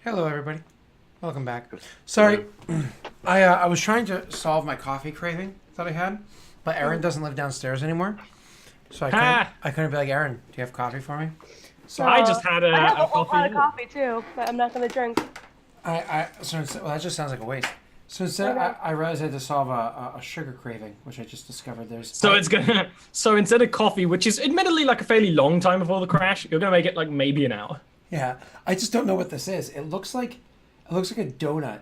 Hello, everybody. Welcome back. Sorry, I was trying to solve my coffee craving that I had, but Erin doesn't live downstairs anymore, so I couldn't be like, Erin, do you have coffee for me? So I just had I have a whole coffee. pot of coffee too, but I'm not gonna drink. so instead, well, that just sounds like a waste. So instead, Okay. I realized I had to solve a sugar craving, which I just discovered there's. So it's gonna. So instead of coffee, which is admittedly like a fairly long time before the crash, you're gonna make it like maybe an hour. Yeah, I just don't know what this is. It looks like a donut,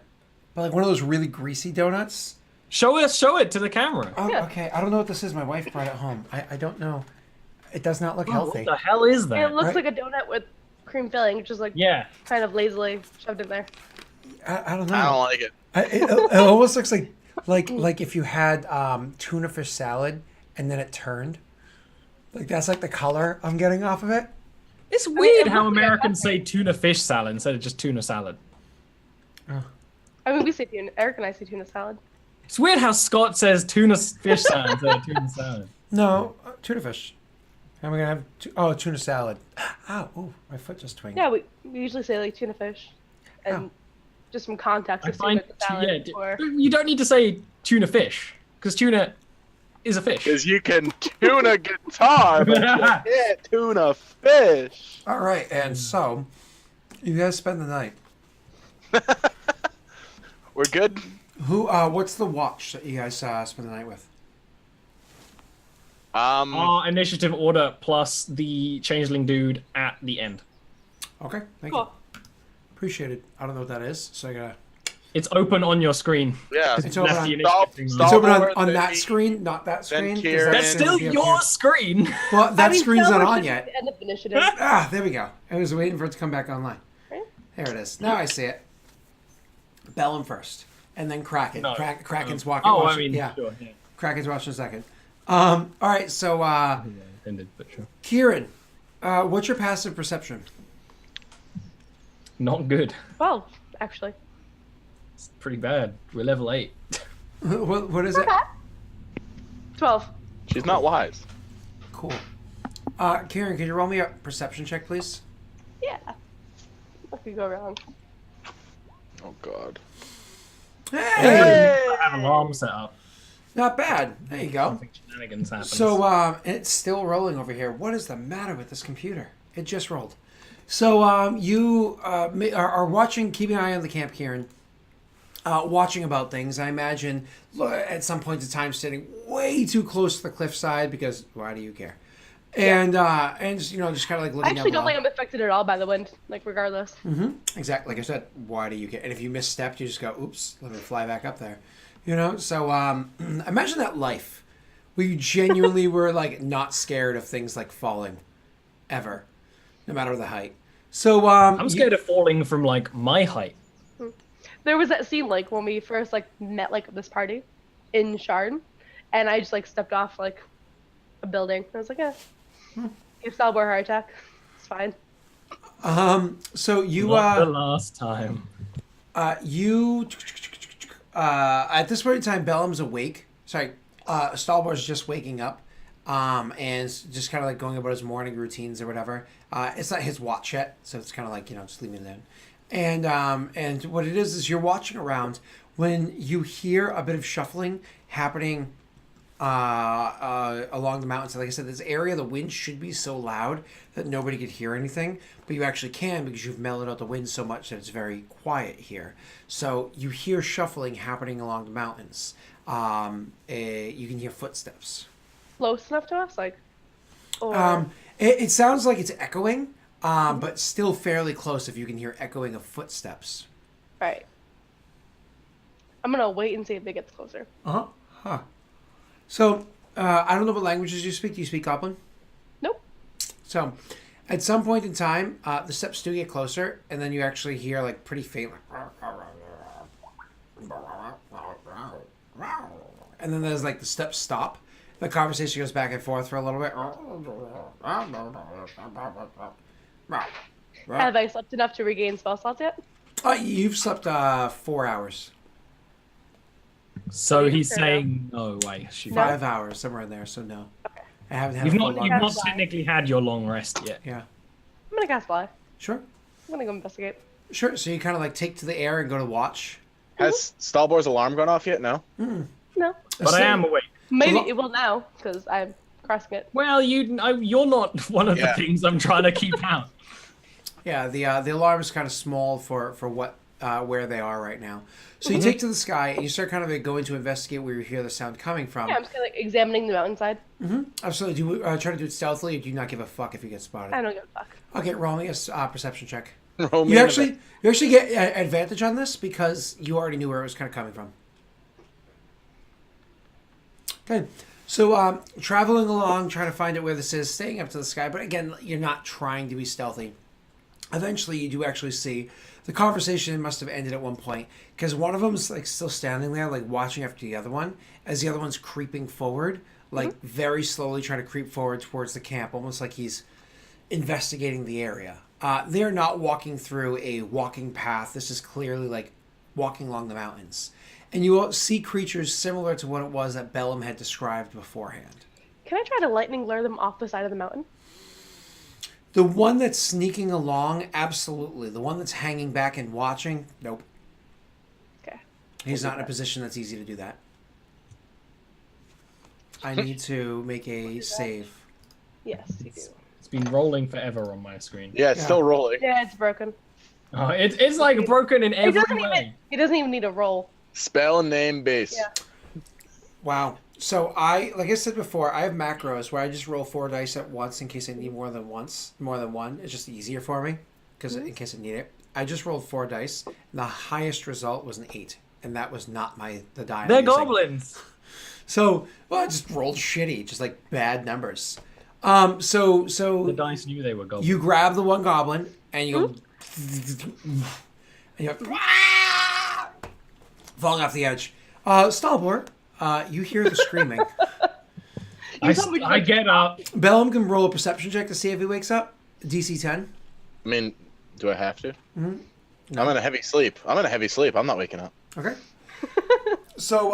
but like one of those really greasy donuts. Show it to the camera. Oh, Yeah. okay. I don't know what this is. My wife brought it home. I don't know. It does not look healthy. What the hell is that? It looks Right. like a donut with cream filling, just like Yeah. kind of lazily shoved in there. I don't know. I don't like it. It almost looks like if you had tuna fish salad and then it turned. Like that's like the color I'm getting off of it. It's weird it how looks like a Americans say tuna fish salad instead of just tuna salad. I mean, we say tuna. Eric and I say tuna salad. It's weird how Scott says tuna fish salad instead of tuna salad. No, tuna fish. Am I gonna have tuna salad? Ow! Oh, my foot just twinged. Yeah, we usually say like tuna fish, and Oh. just some context. I Assume find it's a salad or you don't need to say tuna fish because tuna is a fish. Because you can tuna guitar, but you can't tuna fish. All right, and so you guys spend the night. We're good. Who? What's the watch that you guys spend the night with? Our initiative order plus the changeling dude at the end. Okay, thank cool. you. Appreciate it. I don't know what that is, so I gotta. It's open on your screen. Yeah. It's open That's on- the initiative thing. It's open Stalwart, on then that me, screen, not that then screen. 'cause Kyrann. That's gonna still be up your here. screen. Well, that I mean, screen's not Star Wars on is yet. the end of initiative. Ah, there we go. I was waiting for it to come back online. Right? There it is. Now I see it. Bellum first, and then Kraken. No. Kraken's walking. Oh, I watching- mean, yeah. sure. Yeah. Kraken's watching a second. All right, so Intended, but sure. Kyrann, what's your passive perception? Not good. Well, actually, It's pretty bad. We're level 8. What is it? 12. She's not wise. Cool. Kyrann, can you roll me a perception check, please? Yeah. What could go wrong? Oh God. Hey, Hey! I have alarm set up. not bad. There you go. Something shenanigans happen. So it's still rolling over here. What is the matter with this computer? It just rolled. So you are watching, keeping an eye on the camp, Kyrann. Watching about things. I imagine at some point in time sitting way too close to the cliffside because why do you care? And you know, just kind of like I looking actually down don't think I'm affected at all by the wind, like regardless. Exactly. Like I said, why do you care? And if you misstepped, you just go, oops, let me fly back up there. You know? So imagine that life where you genuinely were like not scared of things like falling ever, no matter the height. So I'm scared of falling from like my height. There was that scene like when we first like met like this party in Shard, and I just like stepped off like a building. I was like, yeah, give Stalwart a heart attack. It's fine. So you Not the last time. you at this point in time, Bellum's awake. Sorry, Stalwart's just waking up, and just kind of like going about his morning routines or whatever. It's not his watch yet, so it's kind of like, you know, just leaving it in. And what it is you're watching around when you hear a bit of shuffling happening along the mountains. Like I said, this area, the wind should be so loud that nobody could hear anything, but you actually can because you've mellowed out the wind so much that it's very quiet here. So you hear shuffling happening along the mountains. You can hear footsteps. Close enough to us, like. Or... It sounds like it's echoing, but still fairly close if you can hear echoing of footsteps. Right. I'm gonna wait and see if it gets closer. Uh-huh. Huh. So, I don't know what languages you speak. Do you speak Goblin? Nope. So, at some point in time, the steps do get closer, and then you actually hear, like, pretty faint, and then there's, like, the steps stop. The conversation goes back and forth for a little bit. Have I slept enough to regain spell slots yet? You've slept 4 hours. So he's Fair saying no way. Shoot. 5 hours, somewhere in there, so no. Okay. I haven't had You've a full not long you've not rest. technically had your long rest yet. Yeah. I'm gonna cast fly. Sure. I'm gonna go investigate. Sure. So you kind of like take to the air and go to watch. Has Stalbor's alarm gone off yet? No. No. But I am awake. Maybe it will now because I'm crossing it. Well, you're not one of the things I'm trying to keep out. Yeah, the alarm is kind of small for what where they are right now. So you take to the sky and you start kind of like, going to investigate where you hear the sound coming from. Yeah, I'm just kind of like examining the mountainside. Absolutely. Do you try to do it stealthily, or do you not give a fuck if you get spotted? I don't give a fuck. Okay, roll me a perception check. Roll me You an actually get advantage on this because you already knew where it was kind of coming from. Okay, so traveling along, trying to find out where this is, staying up to the sky, but again, you're not trying to be stealthy. Eventually, you do actually see the conversation must have ended at one point because one of them's like still standing there, like watching after the other one, as the other one's creeping forward, like very slowly trying to creep forward towards the camp, almost like he's investigating the area. They're not walking through a walking path. This is clearly like walking along the mountains. And you will see creatures similar to what it was that Bellum had described beforehand. Can I try to lightning lure them off the side of the mountain? The one that's sneaking along, absolutely. The one that's hanging back and watching, nope. Okay. He's not in a position that's easy to do that. I need to make a save. Yes, you do. It's been rolling forever on my screen. Yeah, it's still rolling. Yeah, it's broken. Oh, it's like broken in every way. He doesn't even need a roll. Spell name base. Yeah. Wow. So like I said before, I have macros where I just roll 4 dice at once in case I need more than one. It's just easier for me because in case I need it. I just rolled 4 dice, and the highest result was an 8, and that was not the die. They're I'm using. goblins. So I just rolled shitty, just like bad numbers. So The dice knew they were goblins. you grab the one goblin and you go, and you have falling off the edge. Stalbor, you hear the screaming. I get up. Bellum can roll a perception check to see if he wakes up. DC 10. I mean, do I have to? No. I'm in a heavy sleep. I'm not waking up. Okay. So,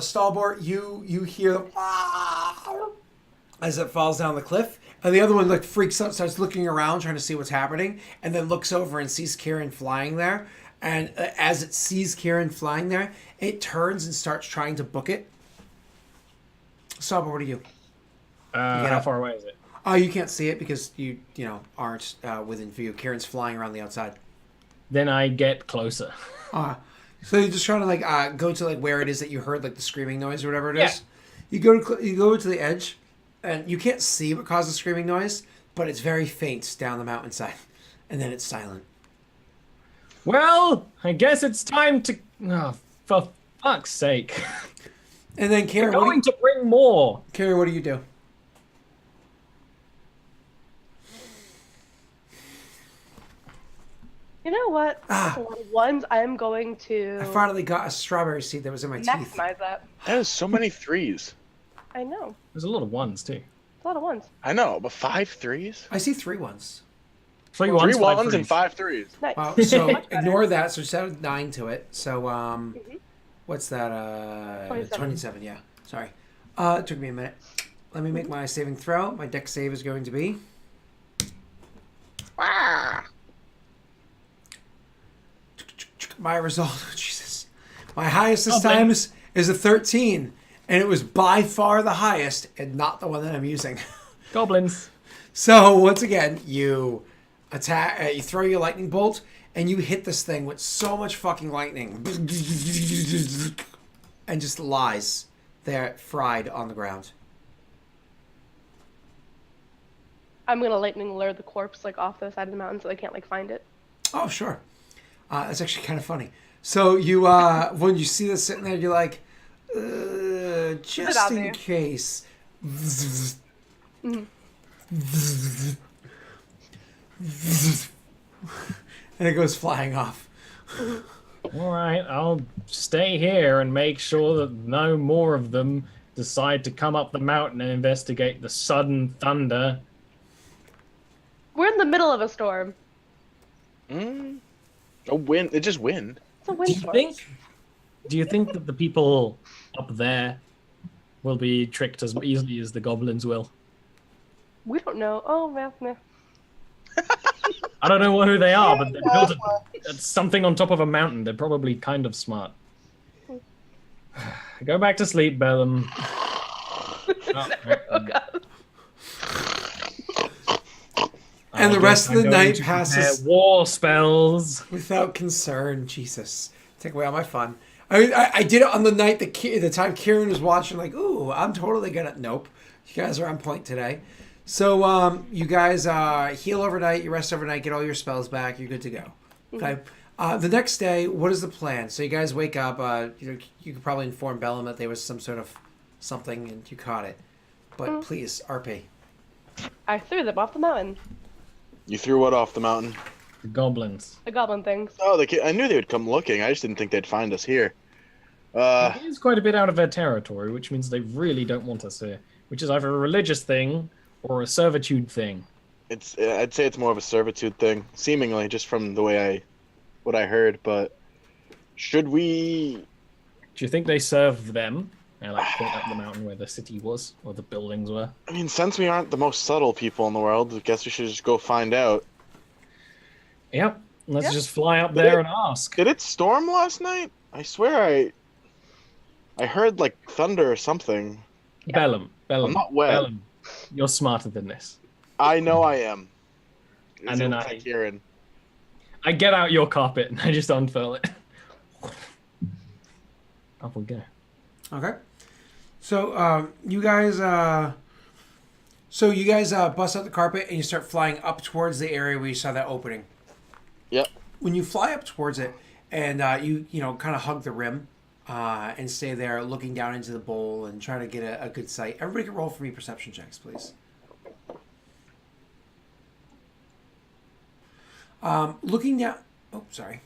Stalbor, you hear as it falls down the cliff, and the other one like freaks out, starts looking around, trying to see what's happening, and then looks over and sees Kyrann flying there. And as it sees Kyrann flying there, it turns and starts trying to book it. Stalbor, what do you do? How far away is it? You can't see it because you aren't within view. Kyrann's flying around the outside. Then I get closer. So you're just trying to like go to like where it is that you heard like the screaming noise or whatever it is. You go to the edge, and you can't see what caused the screaming noise, but it's very faint down the mountainside, and then it's silent. Well, I guess it's time to. Oh, for fuck's sake! And then Kyrann, Going to bring more. Kyrann, what do you do? You know what? That's a lot of ones. I'm going to I finally got a strawberry seed that was in my teeth. maximize that. That is so many threes. I know. There's a lot of ones too. It's a lot of ones. I know, but 5 threes? I see 3 ones. 3 3 ones, 5 ones and threes. 5 threes. Nice. Wow. So ignore that. So just add 9 to it. So what's that? 27. Yeah. Sorry. It took me a minute. Let me make my saving throw. My dex save is going to be. My result. Jesus. My highest this time is a 13, and it was by far the highest, and not the one that I'm using. Goblins. So once again, you attack. You throw your lightning bolt, and you hit this thing with so much fucking lightning, and just lies there, fried on the ground. I'm gonna lightning lure the corpse like off the side of the mountain so they can't like find it. Oh, sure. That's actually kind of funny. So you, when you see this sitting there, you're like, just in case. And it goes flying off. All right, I'll stay here and make sure that no more of them decide to come up the mountain and investigate the sudden thunder. We're in the middle of a storm. A wind. It's just wind. It's a windstorm. Do you think that the people up there will be tricked as easily as the goblins will? We don't know. Oh, well, meh. I don't know who they are, but they built Yeah, something on top of a mountain. They're probably kind of smart. Go back to sleep, Bellum. Oh, God. And the rest of the night passes war spells without concern. Jesus, take away all my fun. I did it on the night the time Kyrann was watching. Like, ooh, I'm totally gonna. Nope, you guys are on point today. So you guys heal overnight, you rest overnight, get all your spells back. You're good to go. Okay. The next day, what is the plan? So you guys wake up. You could probably inform Bellum that there was some sort of something and you caught it. But please, RP. I threw them off the mountain. You threw what off the mountain? the goblins. The goblin things. Oh, I knew they would come looking. I just didn't think they'd find us here. It is quite a bit out of their territory, which means they really don't want us here. Which is either a religious thing or a servitude thing. I'd say it's more of a servitude thing, seemingly, just from the way what I heard. But should we? Do you think they serve them? And like point up the mountain where the city was, or the buildings were. I mean, since we aren't the most subtle people in the world, I guess we should just go find out. Yep. Let's Yeah. just fly up there and ask. Did it storm last night? I swear I heard like thunder or something. Bellum. I'm not wet. Bellum. You're smarter than this. I know I am. And then Kyrann. I get out your carpet and I just unfurl it. Up we go. Okay. So you guys bust out the carpet and you start flying up towards the area where you saw that opening. Yep. When you fly up towards it and you kind of hug the rim and stay there looking down into the bowl and try to get a good sight. Everybody can roll for me perception checks, please. Looking down. Oh, sorry.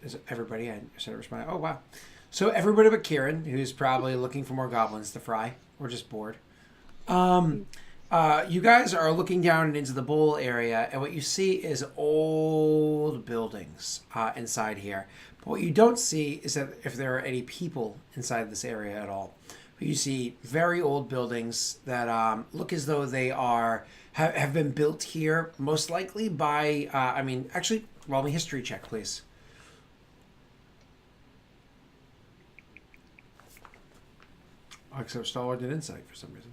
Is it everybody? I said it was my. Oh, wow. So everybody but Kyrann, who's probably looking for more goblins to fry, or just bored. You guys are looking down and into the bowl area, and what you see is old buildings inside here. But what you don't see is that if there are any people inside this area at all. But you see very old buildings that look as though they have been built here, most likely by. Actually, roll me a history check, please. Except Stalwart did insight for some reason.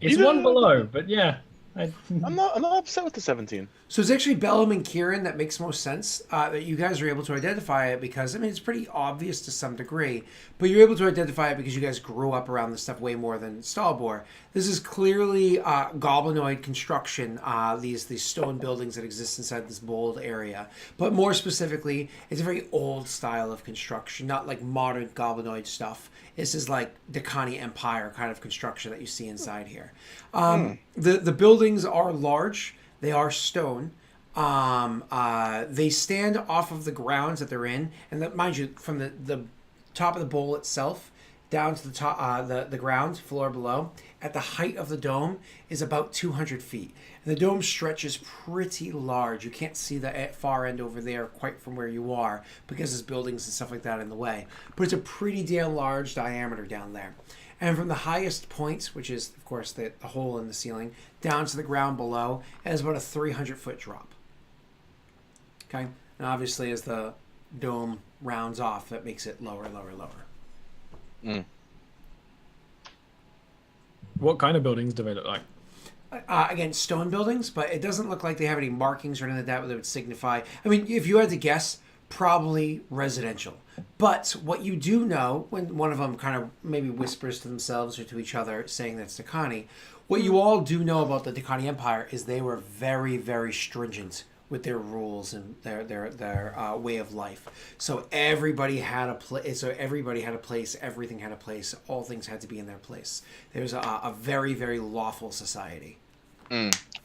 It's Yeah. one below, but yeah. I'm not upset with the 17. So it's actually Bellum and Kyrann that makes most sense that you guys are able to identify it because, it's pretty obvious to some degree, but you're able to identify it because you guys grew up around this stuff way more than Stalbor. This is clearly goblinoid construction, these stone buildings that exist inside this bold area. But more specifically, it's a very old style of construction, not like modern goblinoid stuff. This is like Decani Empire kind of construction that you see inside here. The buildings are large. They are stone. They stand off of the grounds that they're in, and that, mind you, from the top of the bowl itself down to the top, the ground floor below, at the height of the dome is about 200 feet. And the dome stretches pretty large. You can't see the far end over there quite from where you are because there's buildings and stuff like that in the way. But it's a pretty damn large diameter down there. And from the highest point, which is, of course, the hole in the ceiling, down to the ground below, it has about a 300-foot drop. Okay? And obviously, as the dome rounds off, that makes it lower, lower, lower. Mm. What kind of buildings do they look like? Again, stone buildings, but it doesn't look like they have any markings or anything like that that would signify. If you had to guess, probably residential. But what you do know, when one of them kind of maybe whispers to themselves or to each other, saying that's Decani, what you all do know about the Decani Empire is they were very, very stringent with their rules and their way of life. So everybody had a place. Everything had a place. All things had to be in their place. There's a very, very lawful society.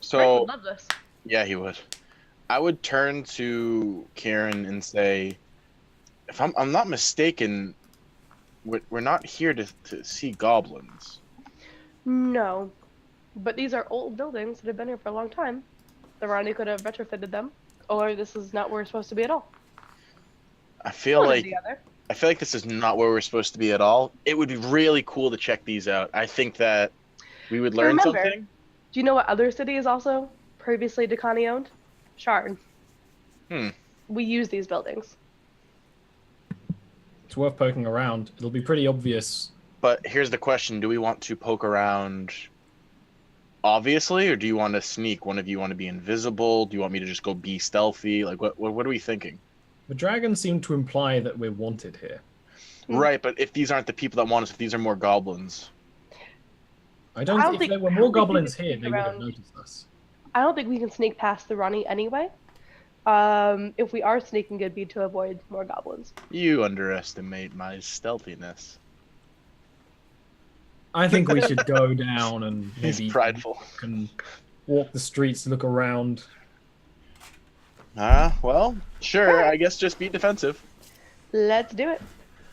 So Frank would love this. yeah, he would. I would turn to Kyrann and say, if I'm not mistaken, we're not here to see goblins. No. But these are old buildings that have been here for a long time. The Ronnie could have retrofitted them. Or this is not where we're supposed to be at all. I feel One or like the other. this is not where we're supposed to be at all. It would be really cool to check these out. I think that we would learn Remember, something. Do you know what other city is also previously Dakani owned? Sharn. Hmm. We use these buildings. It's worth poking around. It'll be pretty obvious. But here's the question: do we want to poke around obviously, or do you want to sneak? One of you want to be invisible? Do you want me to just go be stealthy? Like, what are we thinking? The dragons seem to imply that we're wanted here. Right, but if these aren't the people that want us, if these are more goblins. I don't think if there were more goblins here, they would have around. noticed us. I don't think we can sneak past the Ronnie anyway. If we are sneaking, it'd be to avoid more goblins. You underestimate my stealthiness. I think we should go down and He's maybe prideful. walk the streets, look around. Well, sure. I guess just be defensive. Let's do it.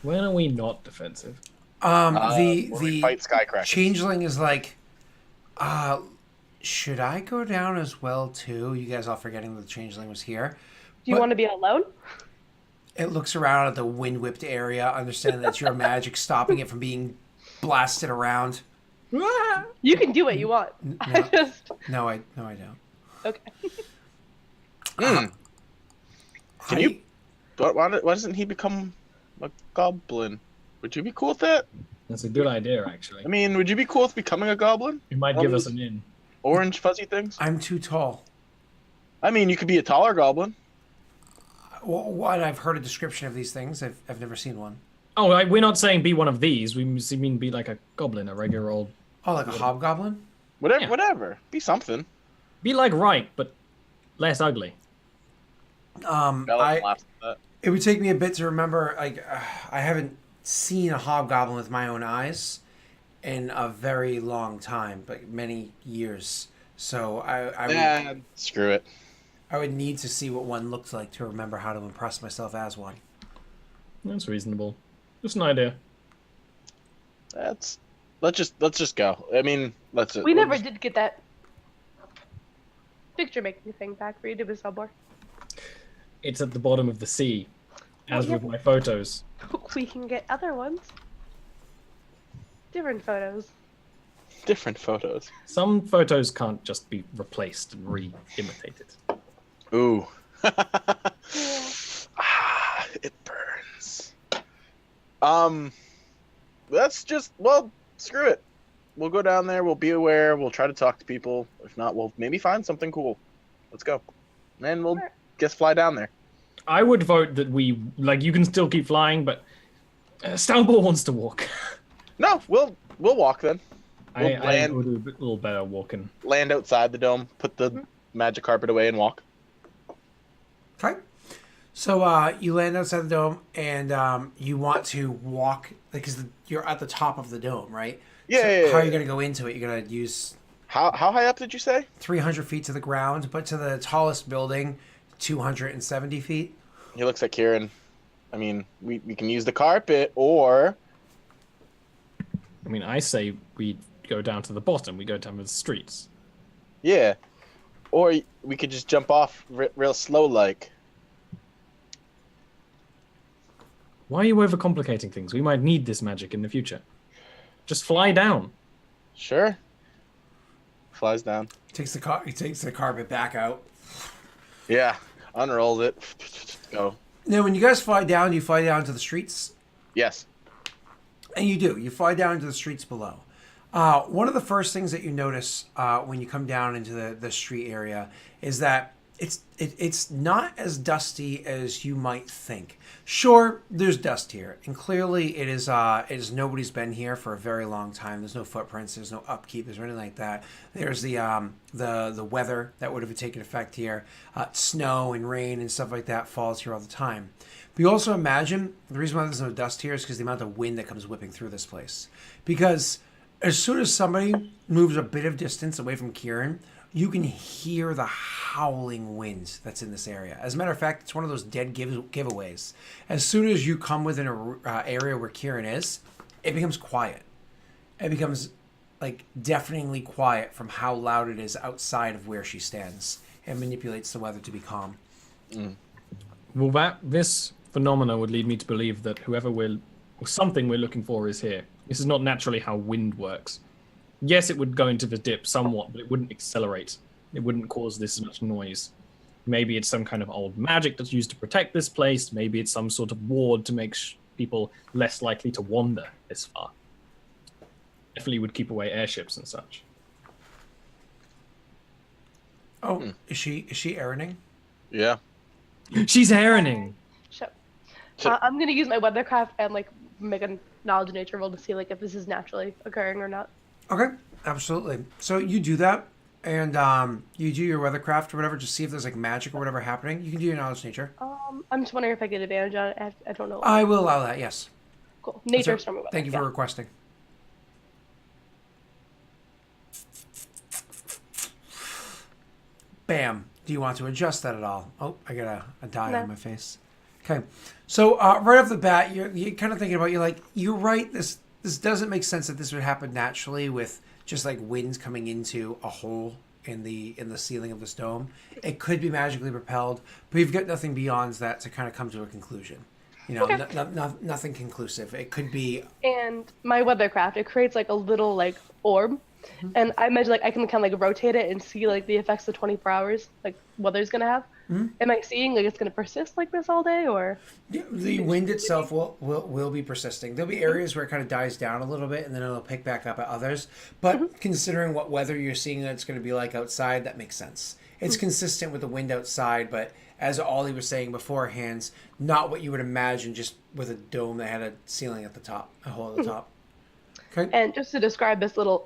When are we not defensive? When we The fight Skycrackers. changeling is like, should I go down as well too? You guys all forgetting that the changeling was here. Do you But- want to be alone? It looks around at the wind-whipped area, understanding that your magic stopping it from being blasted around. You can do what you want. I No, just no, I don't. okay. Hmm. Can I- you? Why doesn't he become a goblin? Would you be cool with that? That's a good idea, actually. I mean, would you be cool with becoming a goblin? It might give us an in. Orange fuzzy things? I'm too tall. I mean, you could be a taller goblin. What I've heard a description of these things. I've never seen one. Oh, we're not saying be one of these. We mean be like a goblin, a regular old. Oh, like a hobgoblin? Whatever, Yeah. whatever. Be something. Be like Reich, but less ugly. Bella I laughs at that. it would take me a bit to remember. Like, I haven't seen a hobgoblin with my own eyes in a very long time, like many years. So Screw it. I would need to see what one looked like to remember how to impress myself as one. That's reasonable. Just an idea. Let's just go. I mean, We never did get that picture making thing back for you, did we, Subwar? It's at the bottom of the sea, as yeah. with my photos. We can get other ones. Different photos. different photos. Some photos can't just be replaced and re-imitated. Ooh. Yeah. It burns. Screw it. We'll go down there, we'll be aware, we'll try to talk to people. If not, we'll maybe find something cool. Let's go. And we'll just fly down there. I would vote that you can still keep flying, but Stalbor wants to walk. No, we'll walk then. We'll I would do a little better walking. Land outside the dome, put the magic carpet away and walk. Okay. So you land outside the dome, and you want to walk because you're at the top of the dome, right? Yeah, So yeah, how are yeah. you going to go into it? You're going to use How high up did you say? 300 feet to the ground, but to the tallest building, 270 feet. He looks at Kyrann. I mean, we can use the carpet, or I mean, I say we go down to the bottom. We go down the streets. yeah, or we could just jump off real slow, like. Why are you overcomplicating things? We might need this magic in the future. Just fly down. Sure. Flies down. He takes the carpet back out. Yeah, unrolls it. Go. Now, when you guys fly down, you fly down to the streets. Yes. And you do. You fly down into the streets below. One of the first things that you notice when you come down into the street area is that it's not as dusty as you might think. Sure, there's dust here, and clearly it is nobody's been here for a very long time. There's no footprints. There's no upkeep. There's anything like that. There's the weather that would have taken effect here. Snow and rain and stuff like that falls here all the time. But you also imagine the reason why there's no dust here is because the amount of wind that comes whipping through this place. Because as soon as somebody moves a bit of distance away from Kyrann, you can hear the howling wind that's in this area. As a matter of fact, it's one of those dead giveaways. As soon as you come within an area where Kyrann is, it becomes quiet. It becomes like deafeningly quiet from how loud it is outside of where she stands. It manipulates the weather to be calm. Well, this phenomena would lead me to believe that something we're looking for is here. This is not naturally how wind works. Yes, it would go into the dip somewhat, but it wouldn't accelerate. it wouldn't cause this much noise. Maybe it's some kind of old magic that's used to protect this place. Maybe it's some sort of ward to make people less likely to wander this far. Definitely would keep away airships and such. Oh, is she erranding? Yeah. She's Aaroning. Sure. So- I'm gonna use my weathercraft and like make a knowledge of nature roll to see like if this is naturally occurring or not. Okay, absolutely. So you do that, and you do your weathercraft or whatever, just see if there's like magic or whatever happening. You can do your knowledge nature. I'm just wondering if I get advantage on it. I don't know. I will allow that. Yes. Cool. Nature, So, stormy weather. thank you for requesting. Bam. Do you want to adjust that at all? Oh, I got a dye No. on my face. Okay. So right off the bat, you're kind of thinking about, you're right. This doesn't make sense that this would happen naturally with just like winds coming into a hole in the ceiling of this dome. It could be magically propelled, but you've got nothing beyond that to kind of come to a conclusion. Okay. Nothing conclusive. It could be. And my weathercraft, it creates like a little like orb, and I imagine like I can kind of like rotate it and see like the effects of 24 hours, like weather's gonna have. Am I seeing like it's gonna persist like this all day, or? Yeah, the wind itself will be persisting. There'll be areas where it kind of dies down a little bit, and then it'll pick back up at others. But considering what weather you're seeing that it's going to be like outside, that makes sense. It's consistent with the wind outside, but as Ollie was saying beforehand, not what you would imagine just with a dome that had a ceiling at the top, a hole at the top. Okay. And just to describe this little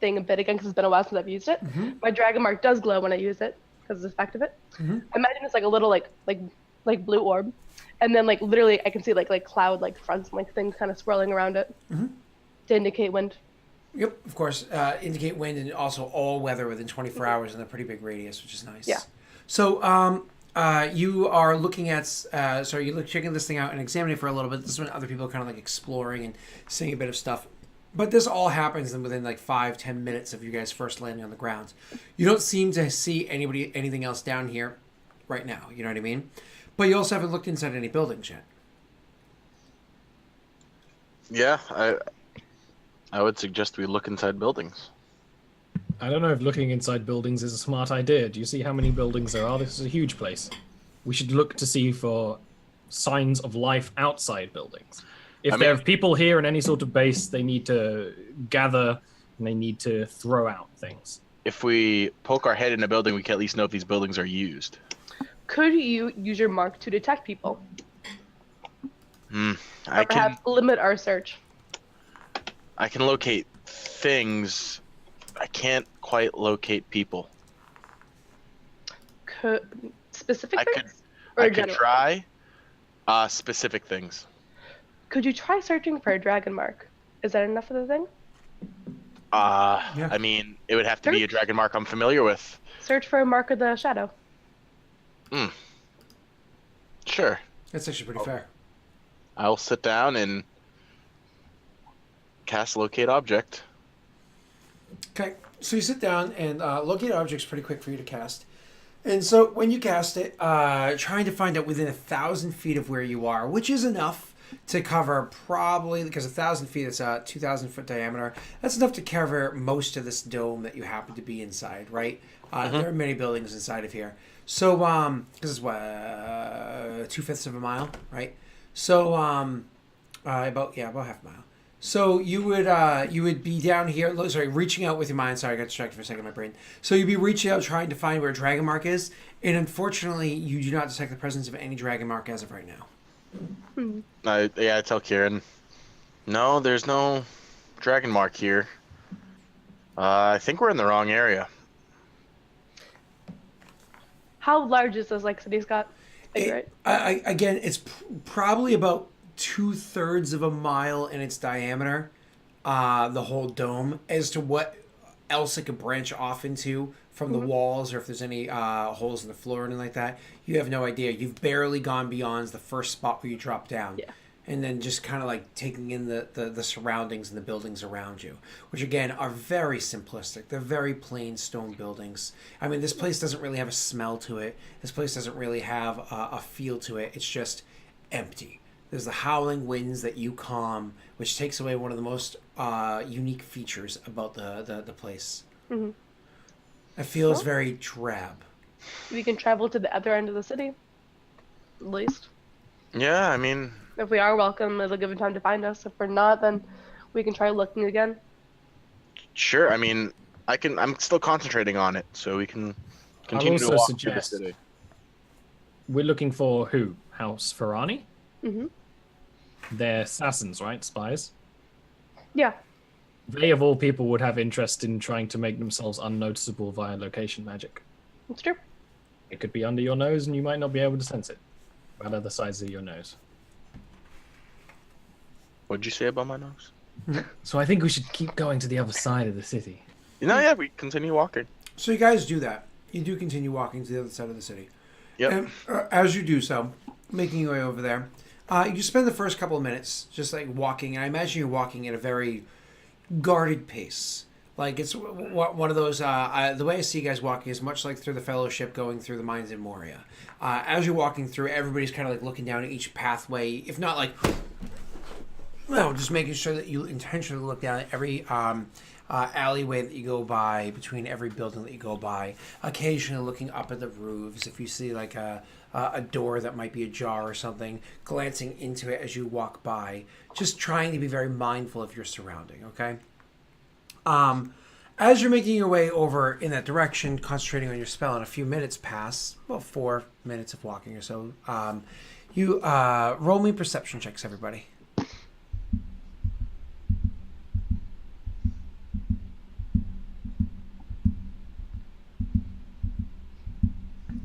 thing a bit again, because it's been a while since I've used it, my dragon mark does glow when I use it because of the effect of it. Imagine it's like a little like blue orb, and then like literally I can see like cloud like fronts and like things kind of swirling around it to indicate wind. Yep, of course. Indicate wind and also all weather within 24 hours in a pretty big radius, which is nice. Yeah. So you are looking at, you're checking this thing out and examining it for a little bit. This is when other people are kind of like exploring and seeing a bit of stuff. But this all happens within like 5-10 minutes of you guys first landing on the ground. You don't seem to see anything else down here right now. You know what I mean? But you also haven't looked inside any buildings yet. Yeah, I would suggest we look inside buildings. I don't know if looking inside buildings is a smart idea. Do you see how many buildings there are? This is a huge place. We should look to see for signs of life outside buildings. If there are people here in any sort of base, they need to gather and they need to throw out things. If we poke our head in a building, we can at least know if these buildings are used. Could you use your mark to detect people? I Or perhaps limit our search? I can locate things. I can't quite locate people. Specific I things? Or I could general? try specific things. Could you try searching for a dragon mark? Is that enough of the thing? Yeah. I mean, it would have to be a Search. dragon mark I'm familiar with. Search for a mark of the shadow. Sure. That's actually pretty fair. I'll sit down and cast locate object. Okay, so you sit down and locate object's pretty quick for you to cast. And so when you cast it, trying to find out within 1,000 feet of where you are, which is enough to cover probably, because 1,000 feet is a 2,000 foot diameter. That's enough to cover most of this dome that you happen to be inside, right? There are many buildings inside of here. So, this is what, 2/5 of a mile, right? So, about half a mile. So you would be down here, reaching out with your mind. Sorry, I got distracted for a second, my brain. So you'd be reaching out, trying to find where a dragon mark is, and unfortunately, you do not detect the presence of any dragon mark as of right now. I tell Kyrann, no, there's no dragon mark here. I think we're in the wrong area. How large is this like city, Scott? Right? Again, it's probably about 2/3 of a mile in its diameter, the whole dome. As to what else it could branch off into from the walls, or if there's any holes in the floor or anything like that, you have no idea. You've barely gone beyond the first spot where you drop down. Yeah. And then just kind of like taking in the surroundings and the buildings around you, which again are very simplistic. They're very plain stone buildings. I mean, this place doesn't really have a smell to it. This place doesn't really have a feel to it. It's just empty. There's the howling winds that you calm, which takes away one of the most unique features about the place. It feels Well- very drab. We can travel to the other end of the city, at least. Yeah, I mean, If we are welcome, it'll give them time to find us. If we're not, then we can try looking again. sure. I mean, I'm still concentrating on it, so we can continue to also walk through the suggest- city. We're looking for who? House Ferrani? Mm-hmm. They're assassins, right? Spies? Yeah. They, of all people, would have interest in trying to make themselves unnoticeable via location magic. It's true. It could be under your nose, and you might not be able to sense it. Right at the sides of your nose. What'd you say about my nose? So I think we should keep going to the other side of the city. Yeah, we continue walking. So you guys do that. You do continue walking to the other side of the city. Yep. And as you do so, making your way over there, you spend the first couple of minutes just like walking. And I imagine you're walking at a very guarded pace. Like it's one of those. The way I see you guys walking is much like through the Fellowship going through the mines in Moria. As you're walking through, everybody's kind of like looking down at each pathway, if not like, no, just making sure that you intentionally look down at every alleyway that you go by, between every building that you go by. Occasionally looking up at the roofs if you see like a door that might be ajar or something, glancing into it as you walk by, just trying to be very mindful of your surrounding. Okay. As you're making your way over in that direction, concentrating on your spell, and a few minutes pass, well, 4 minutes of walking or so, you roll me perception checks, everybody.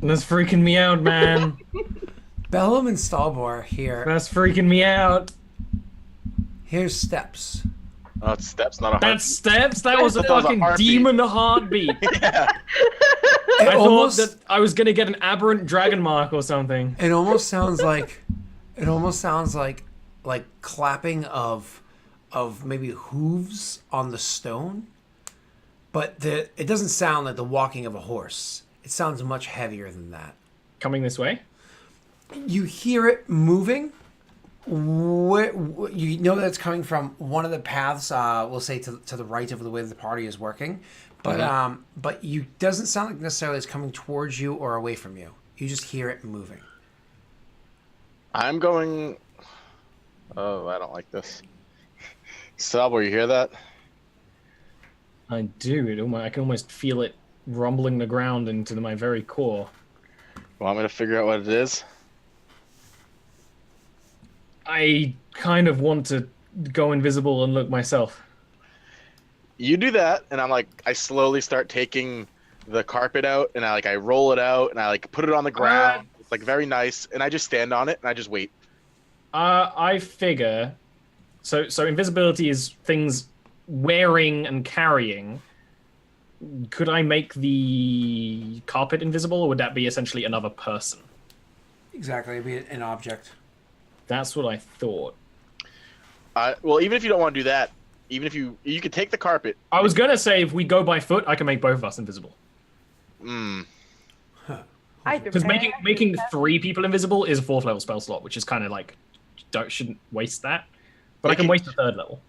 That's freaking me out, man. Bellum and Stalbor here. That's freaking me out. Here's steps. Oh, it's steps, not a heart. That's steps? That was a That was a fucking heartbeat. demon heartbeat. Yeah. It I almost, thought that I was gonna get an aberrant dragon mark or something. it almost sounds like, like clapping of maybe hooves on the stone, but it doesn't sound like the walking of a horse. It sounds much heavier than that. Coming this way? You hear it moving. You know that it's coming from one of the paths. We'll say to the right of the way the party is working, but you doesn't sound like necessarily it's coming towards you or away from you. You just hear it moving. I'm going. Oh, I don't like this. Salvo, you hear that? I do. I can almost feel it rumbling the ground into my very core. Want me to figure out what it is? I kind of want to go invisible and look myself. You do that, and I slowly start taking the carpet out, and I roll it out, and I put it on the ground. It's very nice, and I just stand on it, and I just wait. I figure. So invisibility is things wearing and carrying. Could I make the carpet invisible, or would that be essentially another person? Exactly, it'd be an object. That's what I thought. Well, even if you don't want to do that, even if you could take the carpet. I was gonna say if we go by foot, I can make both of us invisible. Because making 3 people invisible is a 4th level spell slot, which is kind of like shouldn't waste that. But I can waste a 3rd level.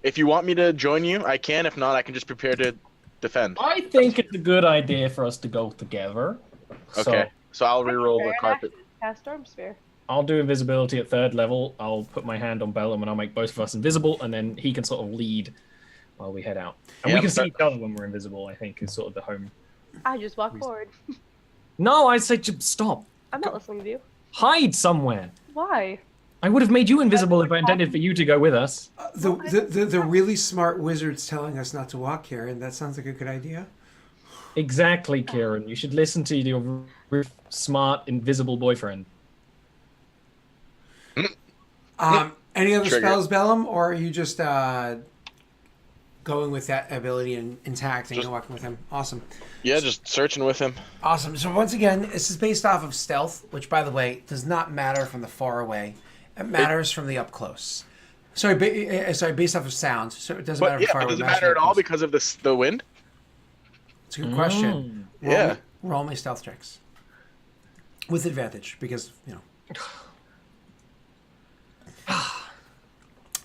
If you want me to join you, I can. If not, I can just prepare to defend. I think it's a good idea for us to go together. Okay, so I'll reroll the carpet. Cast Storm Sphere. I'll do invisibility at 3rd level. I'll put my hand on Bellum and I'll make both of us invisible, and then he can sort of lead while we head out. And we can see each other when we're invisible, I think, is sort of the home. I just walk forward. No, I say stop. I'm not listening to you. Hide somewhere. Why? I would have made you invisible if I intended for you to go with us. The really smart wizard's telling us not to walk here, and that sounds like a good idea. Exactly, Kyrann. You should listen to your smart, invisible boyfriend. Any other Trigger. spells, Bellum, or are you just going with that ability intact and walking with him? Awesome. Yeah, just searching with him. Awesome. So once again, this is based off of stealth, which, by the way, does not matter from the far away. It matters from the up close. Sorry, based off of sound. So it doesn't matter But from far away. does it matters matter from at up all close. because of the wind? It's a good question. Yeah. Roll me stealth checks with advantage because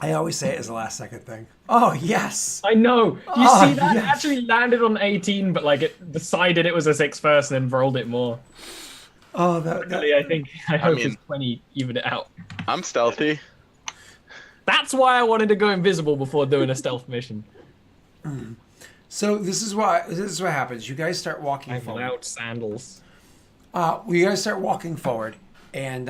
I always say it as a last second thing. Oh, yes. I know. You Oh, see that yes. actually landed on 18, but like it decided it was a 6 first and then rolled it more. Oh, Luckily, I hope mean- it's 20 even it out. I'm stealthy. That's why I wanted to go invisible before doing a stealth mission. So this is what happens. You guys start walking I'm forward. without sandals. You guys start walking forward and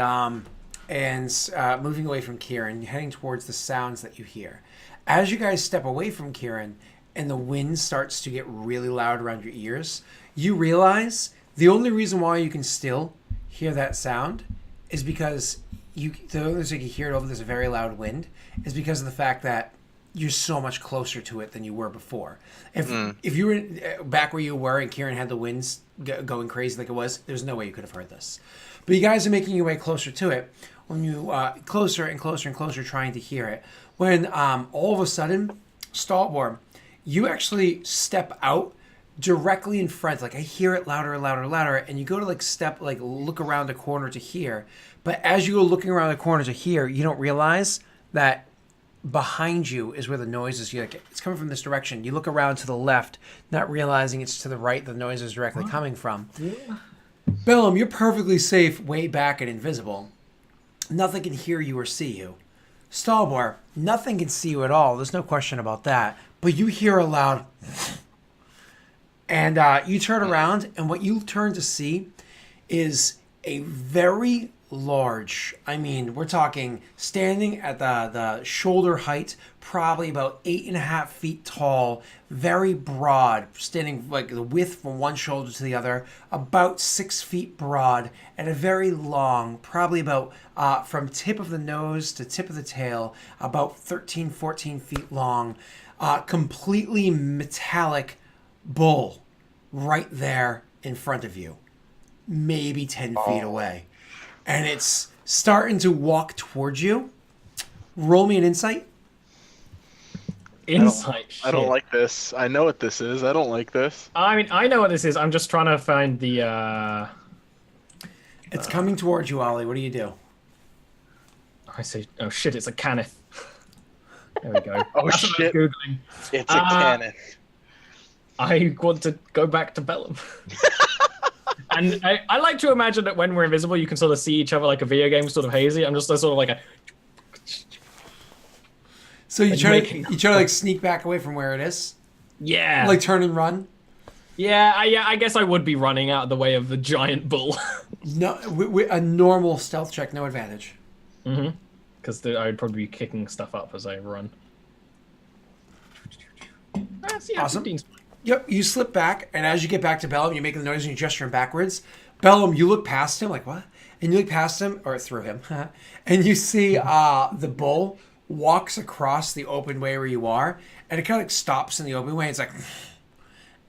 moving away from Kyrann, heading towards the sounds that you hear. As you guys step away from Kyrann and the wind starts to get really loud around your ears, you realize the only reason why you can still hear that sound is because the only reason you can hear it over this very loud wind is because of the fact that you're so much closer to it than you were before. If you were back where you were and Kyrann had the winds going crazy like it was, there's no way you could have heard this. But you guys are making your way closer to it. When you closer and closer and closer, trying to hear it. When all of a sudden, Stalwart, you actually step out directly in front. Like I hear it louder and louder and louder, and you go to look around the corner to hear. But as you go looking around the corner to hear, you don't realize that behind you is where the noise is. It's coming from this direction. You look around to the left, not realizing it's to the right the noise is directly coming from. Yeah. Bellum, you're perfectly safe way back and invisible. Nothing can hear you or see you. Stalwart, nothing can see you at all. There's no question about that. But you hear a loud... And you turn around, and what you turn to see is a very large, I mean, we're talking standing at the shoulder height, probably about 8.5 feet tall, very broad, standing like the width from one shoulder to the other, about 6 feet broad, and a very long, probably about from tip of the nose to tip of the tail, about 13, 14 feet long, completely metallic bull right there in front of you, maybe 10 feet away. And it's starting to walk towards you. Roll me an insight. Insight. I don't like this. I know what this is. I don't like this. I mean, I know what this is. I'm just trying to find the. It's coming towards you, Ollie. What do you do? I say, oh shit! It's a Cannith. There we go. Oh That's what I shit! was Googling. It's a cannon. I want to go back to Bellum. And I like to imagine that when we're invisible, you can sort of see each other like a video game, sort of hazy. I'm just sort of like a. So you try to like sneak back away from where it is, Yeah. like turn and run. Yeah. I guess I would be running out of the way of the giant bull. No, a normal stealth check, no advantage. Mm-hmm. Because I would probably be kicking stuff up as I run. Awesome. 15's fine. Yep, you slip back, and as you get back to Bellum, you make the noise and you gesture backwards. Bellum, you look past him, like, what? And you look past him, or through him, and you see the bull walks across the open way where you are, and it kind of like stops in the open way. It's like,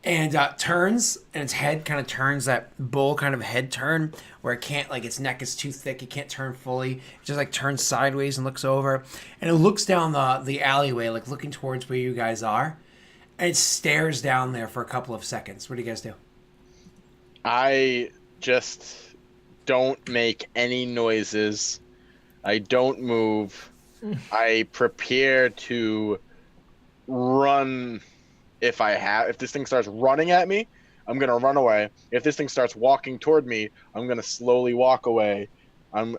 and turns, and its head kind of turns, that bull kind of head turn, where it can't, like, its neck is too thick, it can't turn fully. It just, like, turns sideways and looks over, and it looks down the alleyway, like, looking towards where you guys are. And it stares down there for a couple of seconds. What do you guys do? I just don't make any noises. I don't move. I prepare to run if this thing starts running at me, I'm going to run away. If this thing starts walking toward me, I'm going to slowly walk away. I'm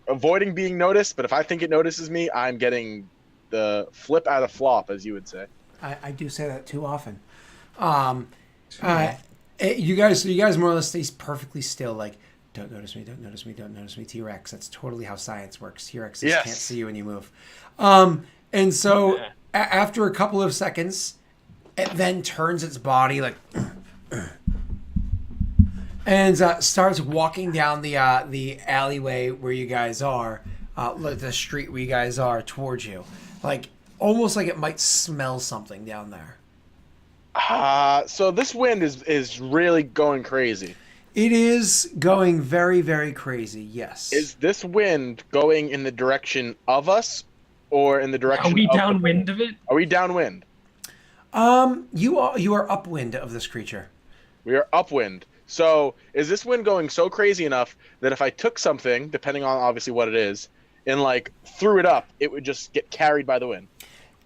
avoiding being noticed, but if I think it notices me, I'm getting the flip out of flop, as you would say. I do say that too often. You guys more or less stay perfectly still, like, don't notice me, don't notice me, don't notice me, T-Rex. That's totally how science works. T-Rexes can't see you when you move. And so after a couple of seconds, it then turns its body like and starts walking down the alleyway where you guys are, like the street where you guys are, towards you, like almost like it might smell something down there. So this wind is really going crazy. It is going very, very crazy, yes. Is this wind going in the direction of us or in the direction Are we of downwind of it? Are we downwind? You are upwind of this creature. We are upwind. So is this wind going so crazy enough that if I took something, depending on obviously what it is, and like threw it up, it would just get carried by the wind?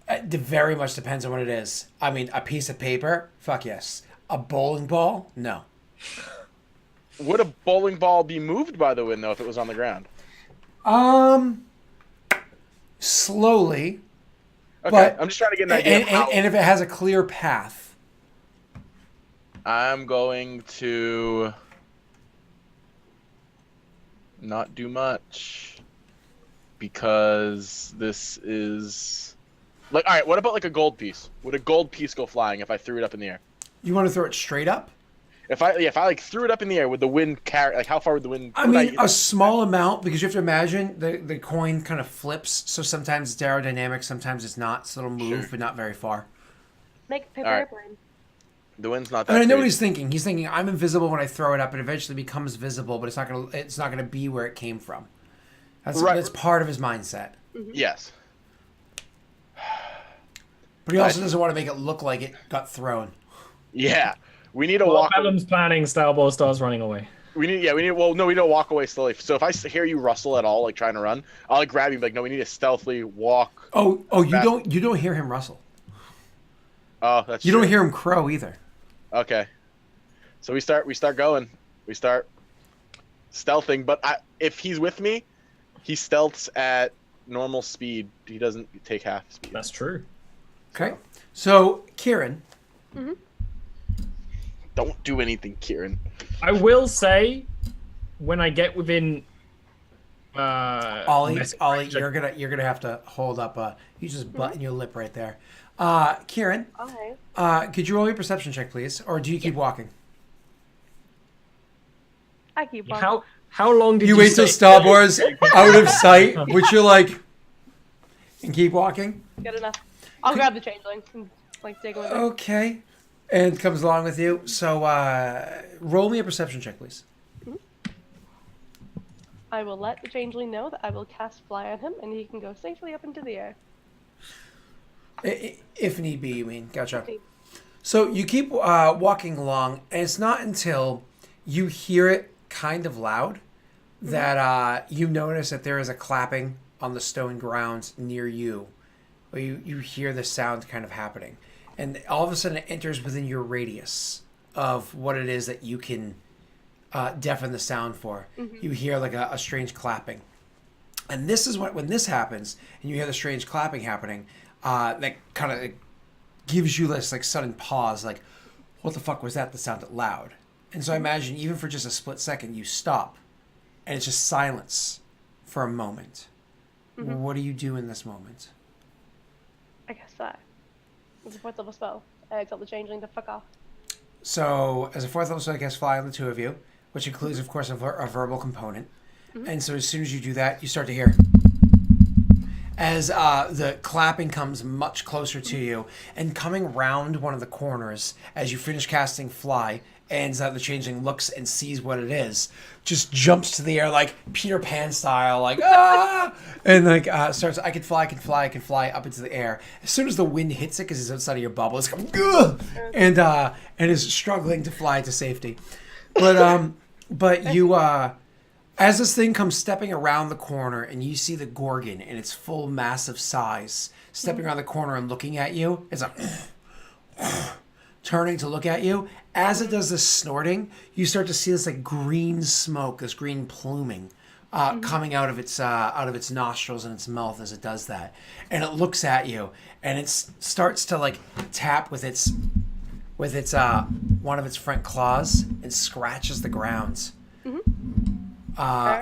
It very much depends on what it is. I mean, a piece of paper, fuck yes. A bowling ball, no. Would a bowling ball be moved by the wind though if it was on the ground? Slowly. Okay, But, I'm just trying to get an idea. and if it has a clear path. I'm going to not do much because this is like, all right, what about like a gold piece? Would a gold piece go flying if I threw it up in the air? You want to throw it straight up? If I like threw it up in the air, would the wind carry? Like, how far would the wind? I mean, a small amount, because you have to imagine the coin kind of flips. So sometimes it's aerodynamic, sometimes it's not. So it'll move, but not very far. Make a paper All right. airplane. The wind's not that. And I know what crazy. he's thinking. He's thinking, I'm invisible when I throw it up. It eventually becomes visible, but it's not gonna be where it came from. That's part of his mindset. Yes. But he also doesn't want to make it look like it got thrown. Yeah. We need to While walk. Bellum's planning, Stalball starts running away. We need. Yeah. We need. Well, no, we need to walk away slowly. So if I hear you rustle at all, like trying to run, I'll like grab you. And be like, no, we need to stealthily walk. Oh, you don't hear him rustle. Oh, that's. You true. don't hear him crow either. Okay. So we start going. We start stealthing. But if he's with me, he stealths at normal speed. He doesn't take half speed. That's true. Okay. So, Kyrann. Don't do anything, Kyrann. I will say, when I get within, Ollie, range, you're gonna have to hold up. You just button your lip right there. Kyrann, Okay. could you roll your perception check, please, or do you keep walking? I keep walking. How long did You you wait till say- Star Wars out of sight, which you're like, and keep walking. Good enough. I'll grab the changeling and like take it with me. Okay, and comes along with you. So, roll me a perception check, please. I will let the changeling know that I will cast fly on him, and he can go safely up into the air. If need be, you mean? Gotcha. So you keep walking along, and it's not until you hear it kind of loud that you notice that there is a clapping on the stone grounds near you, where you hear the sound kind of happening. And all of a sudden it enters within your radius of what it is that you can deafen the sound for. You hear like a strange clapping. And this is when this happens, and you hear the strange clapping happening, that kind of gives you this like sudden pause, like, what the fuck was that sounded loud? And so I imagine even for just a split second, you stop, and it's just silence for a moment. What do you do in this moment? I guess that. It's a 4th level spell. I tell the changeling to fuck off. So as a 4th level spell, I guess fly on the two of you, which includes, of course, a verbal component. And so as soon as you do that, you start to hear as the clapping comes much closer to you, and coming round one of the corners as you finish casting fly, and the changeling looks and sees what it is, just jumps to the air like Peter Pan style, like ah, and like starts. I can fly up into the air. As soon as the wind hits it, because it's outside of your bubble, it's like, ugh, and is struggling to fly to safety. But you as this thing comes stepping around the corner, and you see the Gorgon in its full massive size stepping around the corner and looking at you, it's like turning to look at you. As it does this snorting, you start to see this like green smoke, this green pluming coming out of its nostrils and its mouth as it does that. And it looks at you, and it starts to like tap with its one of its front claws and scratches the ground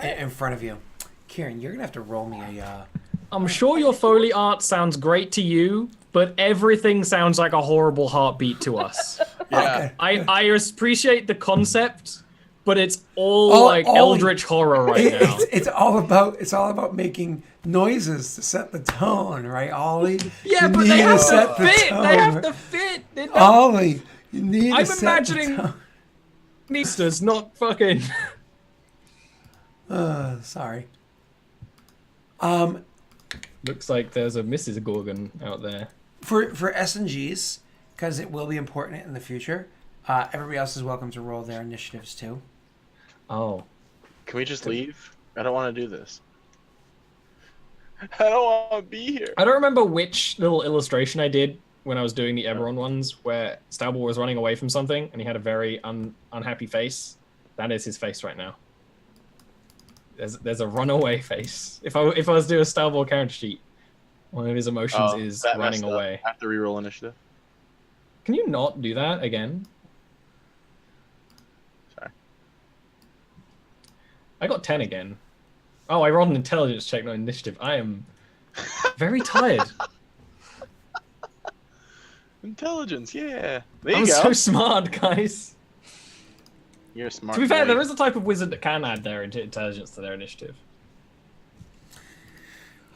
in front of you. Kyrann, you're gonna have to roll me a. I'm sure your Foley art sounds great to you, but everything sounds like a horrible heartbeat to us. Yeah. I appreciate the concept, but it's all like eldritch horror right now. It's all about making noises to set the tone, right, Ollie? Yeah, You but need they have set to the fit. tone. They have to fit. They don't- Ollie, you need I'm to set the imagining tone. Meesters, not fucking. Sorry. Looks like there's a Mrs. Gorgon out there. For S&Gs, because it will be important in the future, everybody else is welcome to roll their initiatives too. Oh. Can we just leave? I don't want to do this. I don't want to be here. I don't remember which little illustration I did when I was doing the Eberron ones, where Stalbor was running away from something and he had a very unhappy face. That is his face right now. There's a runaway face. If I was doing a Stalbor character sheet, one of his emotions is that running messed up. away. I have to reroll initiative. Can you not do that again? Sorry. I got 10 again. Oh, I rolled an intelligence check, not initiative. I am very tired. Intelligence, yeah. There you I'm go. so smart, guys. You're a smart. To be fair, boy. there is a type of wizard that can add their intelligence to their initiative.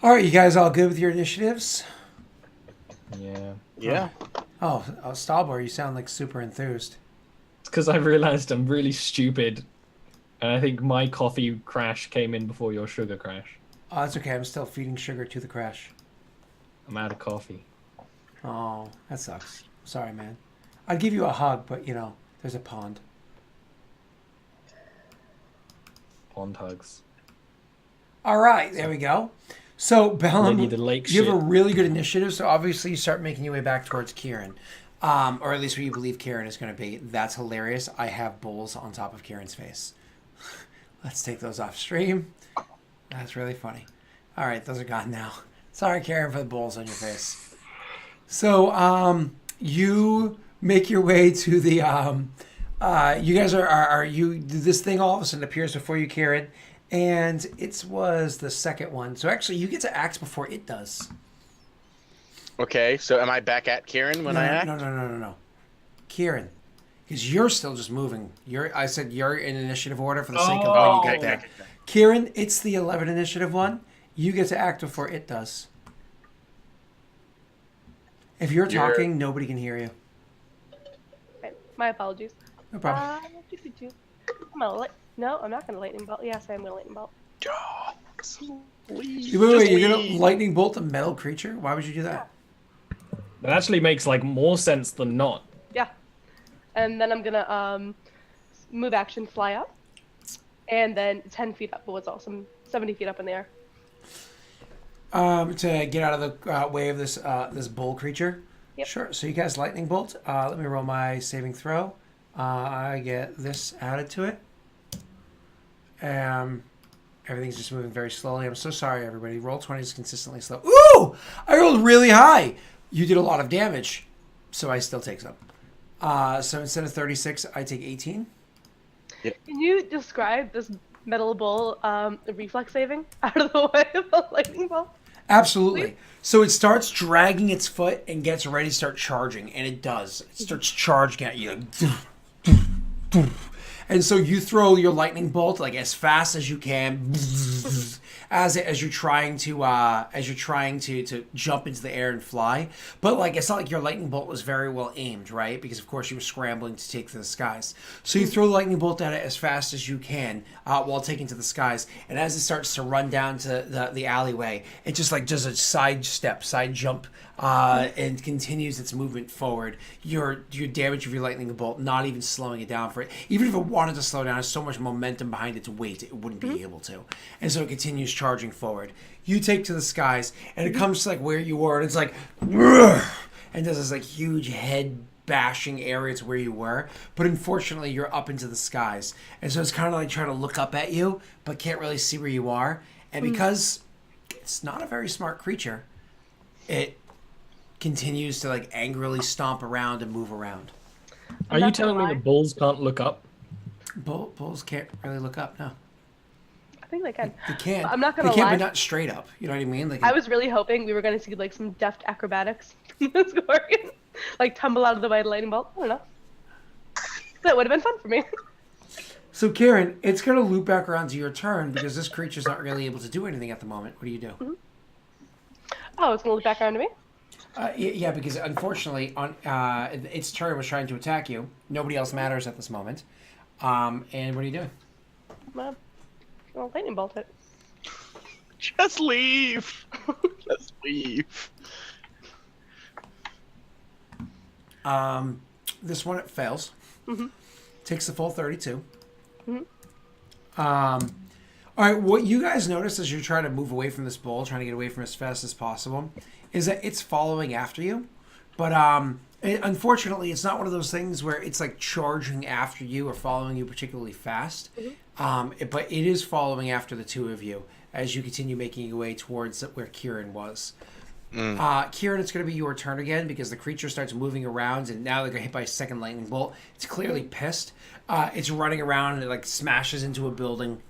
All right, you guys all good with your initiatives? Yeah. Yeah. Oh, Stalbor, you sound like super enthused. It's because I realized I'm really stupid. And I think my coffee crash came in before your sugar crash. Oh, that's okay. I'm still feeding sugar to the crash. I'm out of coffee. Oh, that sucks. Sorry, man. I'd give you a hug, but, you know, there's a pond. Pond hugs. All right, there we go. So, Bellum, Lady the lake you have a shit. really good initiative, so obviously you start making your way back towards Kyrann. Or at least where you believe Kyrann is going to be. That's hilarious. I have bowls on top of Kieran's face. Let's take those off stream. That's really funny. All right, those are gone now. Sorry, Kyrann, for the bowls on your face. So, you make your way to the... you guys you this thing all of a sudden appears before you, Kyrann, and it was the second one. So actually, you get to act before it does. Okay, so am I back at Kyrann when I act? No. Kyrann, because you're still just moving. I said you're in initiative order for the sake of when you get there. Okay. Kyrann, it's the 11 initiative one. You get to act before it does. If you're talking, nobody can hear you. Okay, my apologies. No problem. No, I'm not gonna lightning bolt. Yes, I am gonna lightning bolt. Wait, you're gonna lightning bolt a metal creature? Why would you do that? That actually makes like more sense than not. Yeah, and then I'm gonna move action, fly up, and then 10 feet up. But what's awesome, 70 feet up in the air. To get out of the way of this this bull creature. Yep. Sure. So you guys lightning bolt. Let me roll my saving throw. I get this added to it. Everything's just moving very slowly. I'm so sorry, everybody. Roll 20 is consistently slow. Ooh! I rolled really high. You did a lot of damage, so I still take some. So instead of 36, I take 18. Can you describe this metal bull reflex saving out of the way of a lightning bolt? Absolutely. So it starts dragging its foot and gets ready to start charging, and it does. It starts charging at you. Like, and so you throw your lightning bolt like as fast as you can, as you're trying to jump into the air and fly. But like it's not like your lightning bolt was very well aimed, right? Because of course you were scrambling to take to the skies. So you throw the lightning bolt at it as fast as you can while taking to the skies. And as it starts to run down to the alleyway, it just like does a side jump. And continues its movement forward. Your damage of your lightning bolt, not even slowing it down for it. Even if it wanted to slow down, there's so much momentum behind its weight, it wouldn't be able to. And so it continues charging forward. You take to the skies, and it comes to like where you were, and it's like, and does this like huge head bashing area to where you were. But unfortunately, you're up into the skies, and so it's kind of like trying to look up at you, but can't really see where you are. And because it's not a very smart creature, it continues to like angrily stomp around and move around. Are you telling me that bulls can't look up? Bulls can't really look up, no. I think they can. They can. I'm not gonna They can, lie. but not straight up. You know what I mean? Like I was really hoping we were gonna see like some deft acrobatics from this Gorgon, like tumble out of the way of the lightning bolt. I don't know. That would have been fun for me. So Kyrann, it's gonna loop back around to your turn because this creature's not really able to do anything at the moment. What do you do? Mm-hmm. Oh, it's gonna look back around to me. Yeah, because unfortunately, on its turn was trying to attack you. Nobody else matters at this moment. And what are you doing? Well, lightning bolt it. Just leave. Just leave. This one it fails. Mm-hmm. Takes the full 32. Mm-hmm. All right, what you guys notice as you're trying to move away from this bowl, trying to get away from it as fast as possible, is that it's following after you. But unfortunately, it's not one of those things where it's like charging after you or following you particularly fast. But it is following after the two of you as you continue making your way towards where Kyrann was. Kyrann, it's going to be your turn again because the creature starts moving around and now they're going to hit by a second lightning bolt. It's clearly pissed. It's running around and it like smashes into a building.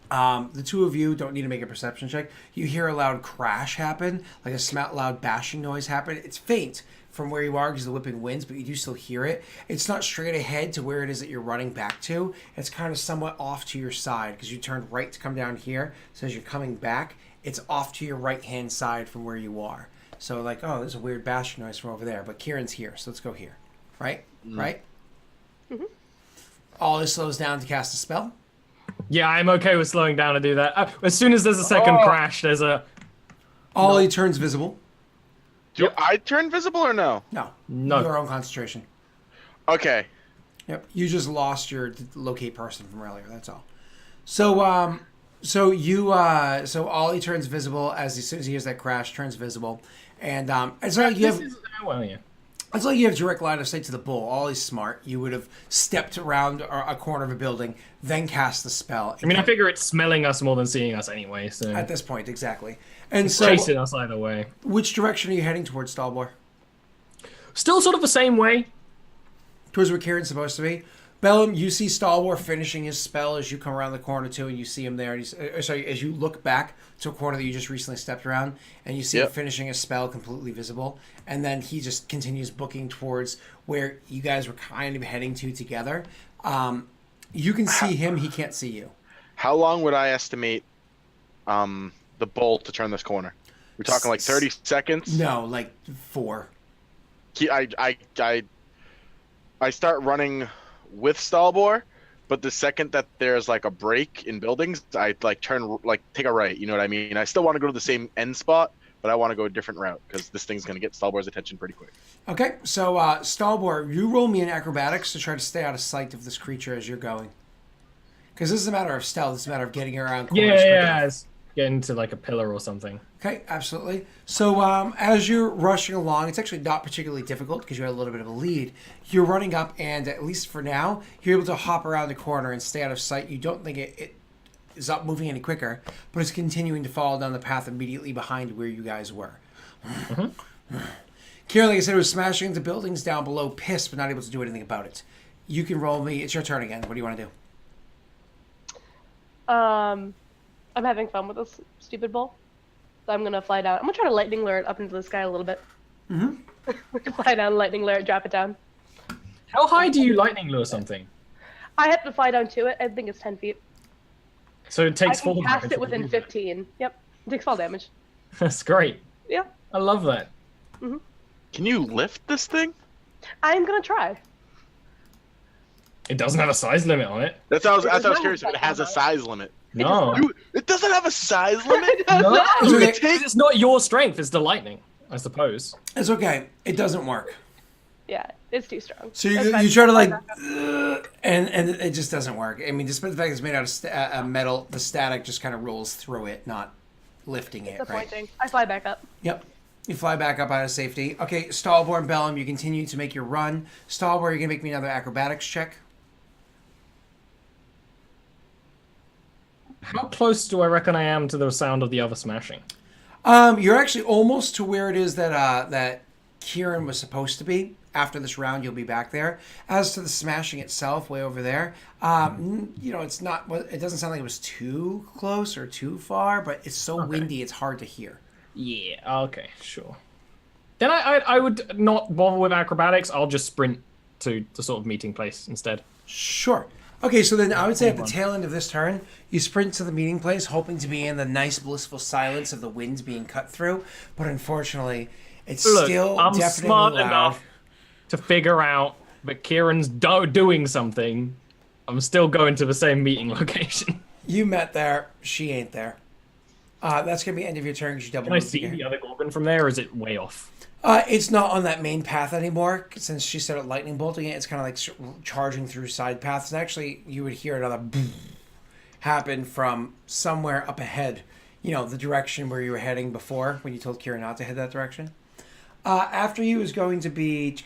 The two of you don't need to make a perception check. You hear a loud crash happen, like a loud bashing noise happen. It's faint from where you are because of the whipping winds, but you do still hear it. It's not straight ahead to where it is that you're running back to. It's kind of somewhat off to your side because you turned right to come down here. So as you're coming back, it's off to your right-hand side from where you are. So like, oh, there's a weird bashing noise from over there, but Kieran's here, so let's go here. Right? Right? Ollie slows down to cast a spell. Yeah, I'm okay with slowing down to do that. As soon as there's a second crash, there's a... Ollie turns visible. Do I turn visible or no? No. Your own concentration. Okay. Yep. You just lost your locate person from earlier. That's all. So so Ollie turns visible as soon as he hears that crash. Turns visible, and it's not like you have. It's like you have direct line of sight to the bull. Ollie's smart. You would have stepped around a corner of a building, then cast the spell. I mean, I figure it's smelling us more than seeing us anyway. So at this point, exactly. And it's so chasing us either way. Which direction are you heading towards, Stalbor? Still sort of the same way. Towards where Kyran's supposed to be. Bellum, you see Stalwar finishing his spell as you come around the corner too, and you see him there. And as you look back to a corner that you just recently stepped around, and you see him finishing his spell completely visible, and then he just continues booking towards where you guys were kind of heading to together. You can see him; he can't see you. How long would I estimate the bolt to turn this corner? We're talking like 30 seconds? No, like 4. I start running with Stalbor, but the second that there's like a break in buildings, I like take a right. You know what I mean? I still want to go to the same end spot, but I want to go a different route because this thing's gonna get Stalbor's attention pretty quick. Okay, so Stalbor, you roll me an acrobatics to try to stay out of sight of this creature as you're going, because this is a matter of stealth. It's a matter of getting around corners. Yeah. Get into like a pillar or something. Okay, absolutely. So as you're rushing along, it's actually not particularly difficult because you have a little bit of a lead. You're running up, and at least for now, you're able to hop around the corner and stay out of sight. You don't think it is not moving any quicker, but it's continuing to follow down the path immediately behind where you guys were. Kyrann, like I said, was smashing into buildings down below, pissed, but not able to do anything about it. You can roll me. It's your turn again. What do you want to do? I'm having fun with this stupid ball. So I'm gonna fly down. I'm gonna try to lightning lure it up into the sky a little bit. Fly down, lightning lure it, drop it down. How high do you lightning lure something? I have to fly down to it. I think it's 10 feet. So it takes fall damage. I can cast it within 15. Yep. It takes fall damage. That's great. Yeah. I love that. Can you lift this thing? I'm gonna try. It doesn't have a size limit on it. That's what I was curious if it has a size limit. No. It doesn't have a size limit? No. It's not your strength, it's the lightning, I suppose. It's okay. It doesn't work. Yeah, it's too strong. So you try to like, and it just doesn't work. I mean, despite the fact it's made out of metal, the static just kind of rolls through it, not lifting it. Disappointing. Right? I fly back up. Yep. You fly back up out of safety. Okay, Stalbor and Bellum, you continue to make your run. Stalbor, you're gonna make me another acrobatics check. How close do I reckon I am to the sound of the other smashing? You're actually almost to where it is that Kyrann was supposed to be. After this round, you'll be back there. As to the smashing itself, way over there, it's not. It doesn't sound like it was too close or too far, but it's so windy, it's hard to hear. Yeah. Okay. Sure. Then I would not bother with acrobatics. I'll just sprint to the sort of meeting place instead. Sure. Okay, so then I would say at the tail end of this turn, you sprint to the meeting place, hoping to be in the nice, blissful silence of the winds being cut through. But unfortunately, it's still I'm definitely smart loud enough to figure out that Kieran's doing something. I'm still going to the same meeting location. You met there. She ain't there. That's going to be the end of your turn because you double Can I see the other Gorgon from there, or is it way off? It's not on that main path anymore since she started lightning bolting it. It's kind of like charging through side paths. And actually, you would hear another boom happened from somewhere up ahead. You know, the direction where you were heading before when you told Kyrann not to head that direction. After you is going to be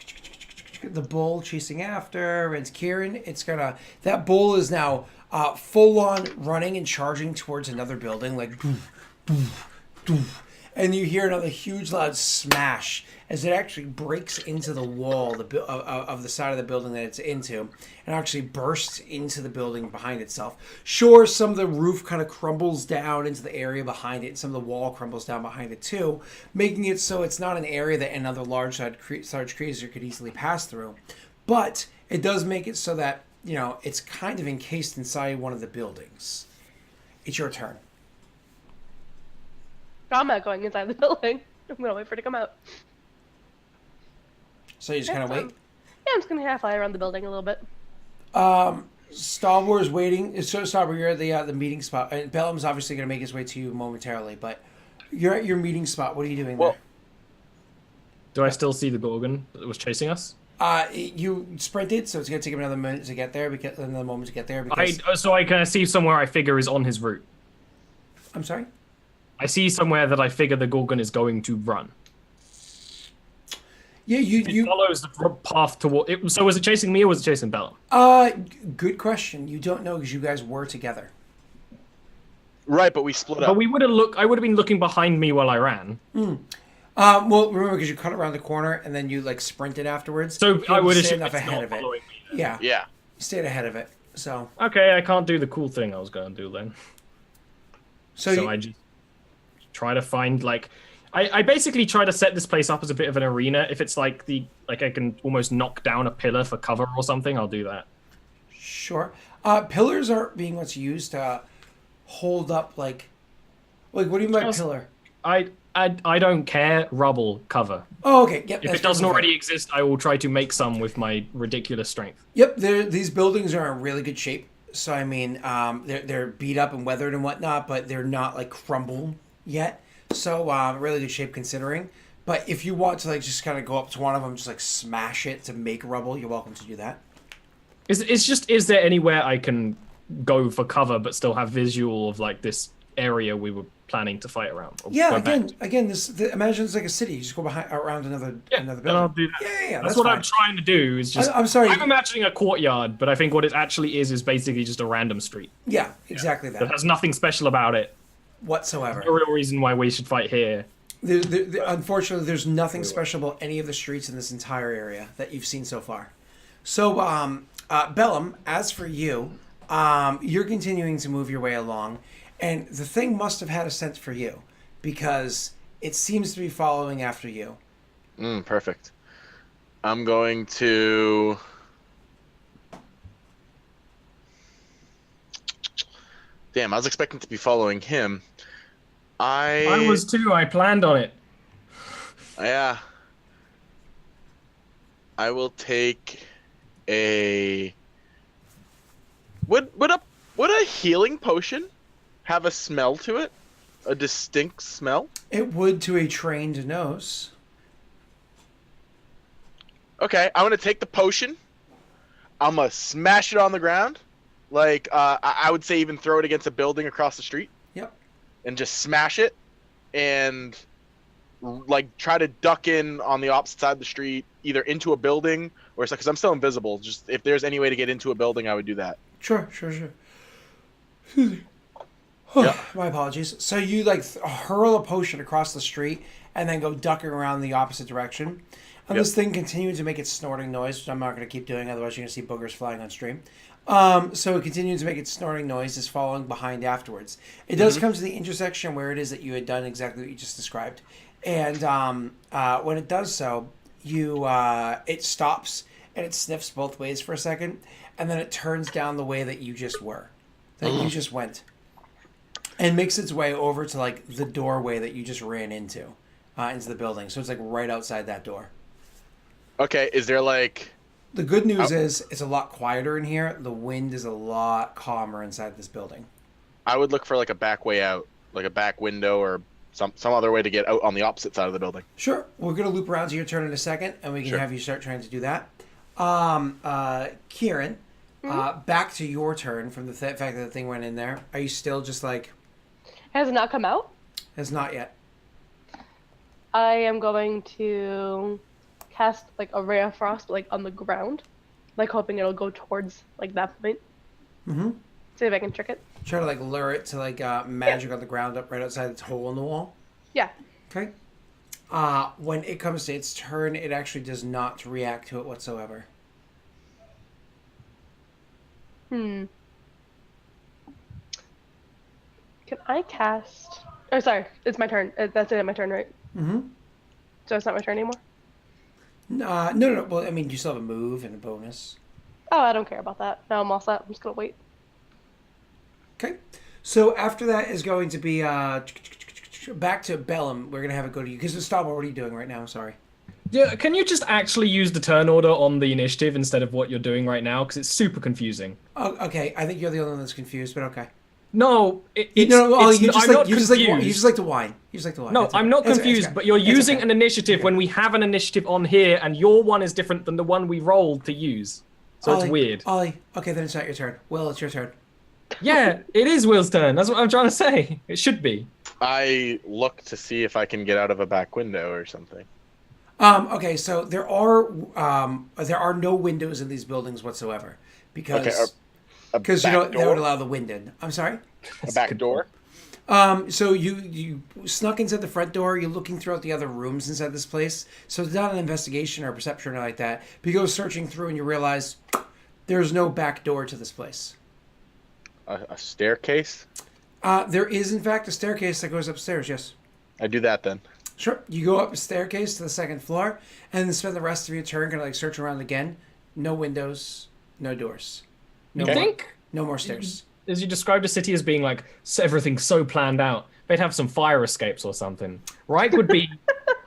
the bull chasing after, and Kyrann. It's gonna that bull is now full on running and charging towards another building, like doof, doof, doof. And you hear another huge loud smash as it actually breaks into the wall of the side of the building that it's into, and actually bursts into the building behind itself. Sure, some of the roof kind of crumbles down into the area behind it, and some of the wall crumbles down behind it too, making it so it's not an area that another large creature could easily pass through. But it does make it so that, you know, it's kind of encased inside one of the buildings. It's your turn. I'm not going inside the building. I'm gonna wait for it to come out. So you just kind of wait? Yeah, I'm just gonna half fly around the building a little bit. Star Wars waiting. So Star Wars, you're at the meeting spot. And Bellum's obviously going to make his way to you momentarily, but you're at your meeting spot. What are you doing there? Do I still see the Gorgon that was chasing us? You sprinted, so it's going to take him another minute to get there. Another moment to get there. So I can see somewhere I figure is on his route. I'm sorry. I see somewhere that I figure the Gorgon is going to run. Yeah, It follows the path toward it. So was it chasing me or was it chasing Bellum? Good question. You don't know because you guys were together. Right, but we split up. But we would have I would have been looking behind me while I ran. Well, remember because you cut around the corner and then you like sprinted afterwards. So I would have stayed enough ahead of it. Yeah. Yeah. You stayed ahead of it. So. Okay, I can't do the cool thing I was going to do then. So I just try to find like. I basically try to set this place up as a bit of an arena. If it's like I can almost knock down a pillar for cover or something, I'll do that. Sure. Pillars are being what's used to hold up like what do you mean by pillar? I don't care. Rubble cover. Oh, okay. Yep. If it doesn't already exist, I will try to make some with my ridiculous strength. Yep. These buildings are in really good shape. So I mean, they're beat up and weathered and whatnot, but they're not like crumbled yet. So really good shape considering. But if you want to like just kind of go up to one of them, just like smash it to make rubble, you're welcome to do that. Is there anywhere I can go for cover but still have visual of like this area we were planning to fight around? Yeah, again, imagine it's like a city. You just go around another building. And I'll do that. Yeah. That's what fine. I'm trying to do. Is just. I'm sorry. I'm imagining a courtyard, but I think what it actually is basically just a random street. Yeah, exactly that. That has nothing special about it whatsoever. No real reason why we should fight here. Unfortunately, there's nothing special about any of the streets in this entire area that you've seen so far. So, Bellum, as for you, you're continuing to move your way along, and the thing must have had a sense for you because it seems to be following after you. Perfect. I'm going to. Damn, I was expecting to be following him. I was too. I planned on it. Yeah. I will take a. Would a healing potion have a smell to it? A distinct smell? It would to a trained nose. Okay, I'm gonna take the potion. I'm gonna smash it on the ground. Like, I would say even throw it against a building across the street. Yep. And just smash it, and like try to duck in on the opposite side of the street, either into a building or it's like, because I'm still invisible. Just if there's any way to get into a building, I would do that. Sure. Yep. My apologies. So you like hurl a potion across the street and then go ducking around the opposite direction. And this thing continues to make its snorting noise, which I'm not going to keep doing, otherwise you're going to see boogers flying on stream. So it continues to make its snorting noise, just following behind afterwards. It does come to the intersection where it is that you had done exactly what you just described. And when it does so, it stops and it sniffs both ways for a second, and then it turns down the way that you just were, that you just went, and makes its way over to like the doorway that you just ran into the building. So it's like right outside that door. Okay, is there like... The good news is it's a lot quieter in here. The wind is a lot calmer inside this building. I would look for like a back way out, like a back window or some other way to get out on the opposite side of the building. Sure. We're going to loop around to your turn in a second, and we can have you start trying to do that. Kyrann, Back to your turn from the fact that the thing went in there. Are you still just like... Has it not come out? Has not yet. I am going to cast like a ray of frost like on the ground, like hoping it'll go towards like that point. Mm-hmm. See if I can trick it. Try to like lure it to like magic on the ground up right outside its hole in the wall. Yeah. Okay. When it comes to its turn, it actually does not react to it whatsoever. Can I cast? Oh, sorry. It's my turn. That's it. My turn, right? Mm-hmm. So it's not my turn anymore. No. Well, I mean, you still have a move and a bonus. Oh, I don't care about that. No, I'm all set. I'm just gonna wait. Okay. So after that is going to be back to Bellum. We're gonna have it go to you because stop. What are you doing right now? Sorry. Yeah, can you just actually use the turn order on the initiative instead of what you're doing right now? Because it's super confusing. Oh, okay. I think you're the only one that's confused, but okay. No, You just like to whine. You just like to whine. No, That's I'm okay. not It's confused, okay. but you're It's using okay. an initiative Okay. when we have an initiative on here, and your one is different than the one we rolled to use. So it's weird. Ollie, okay, then it's not your turn. Will, it's your turn. Yeah, it is Will's turn. That's what I'm trying to say. It should be. I look to see if I can get out of a back window or something. Okay, so there are no windows in these buildings whatsoever because A you back don't they door? would allow the wind in. I'm sorry. A back door? So you snuck inside the front door. You're looking throughout the other rooms inside this place. So it's not an investigation or perception or anything like that. But you go searching through and you realize there's no back door to this place. A staircase? There is in fact a staircase that goes upstairs. Yes. I do that then. Sure. You go up a staircase to the second floor, and then spend the rest of your turn gonna like search around again. No windows, no doors. No You more, think? no more stairs. As you described a city as being like everything's so planned out, they'd have some fire escapes or something. Right? Would be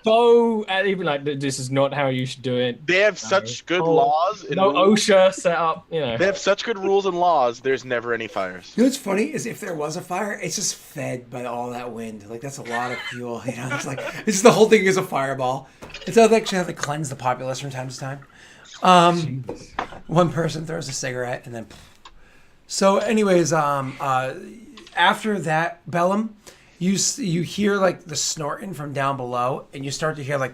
so even like this is not how you should do it. They have such good laws. And No rules. OSHA set up. You know. They have such good rules and laws. There's never any fires. You know what's funny is if there was a fire, it's just fed by all that wind. Like that's a lot of fuel. You know, it's like it's just the whole thing is a fireball. It's how they actually have to cleanse the populace from time to time. One person throws a cigarette and then. So, anyways, after that, Bellum, you hear like the snorting from down below, and you start to hear like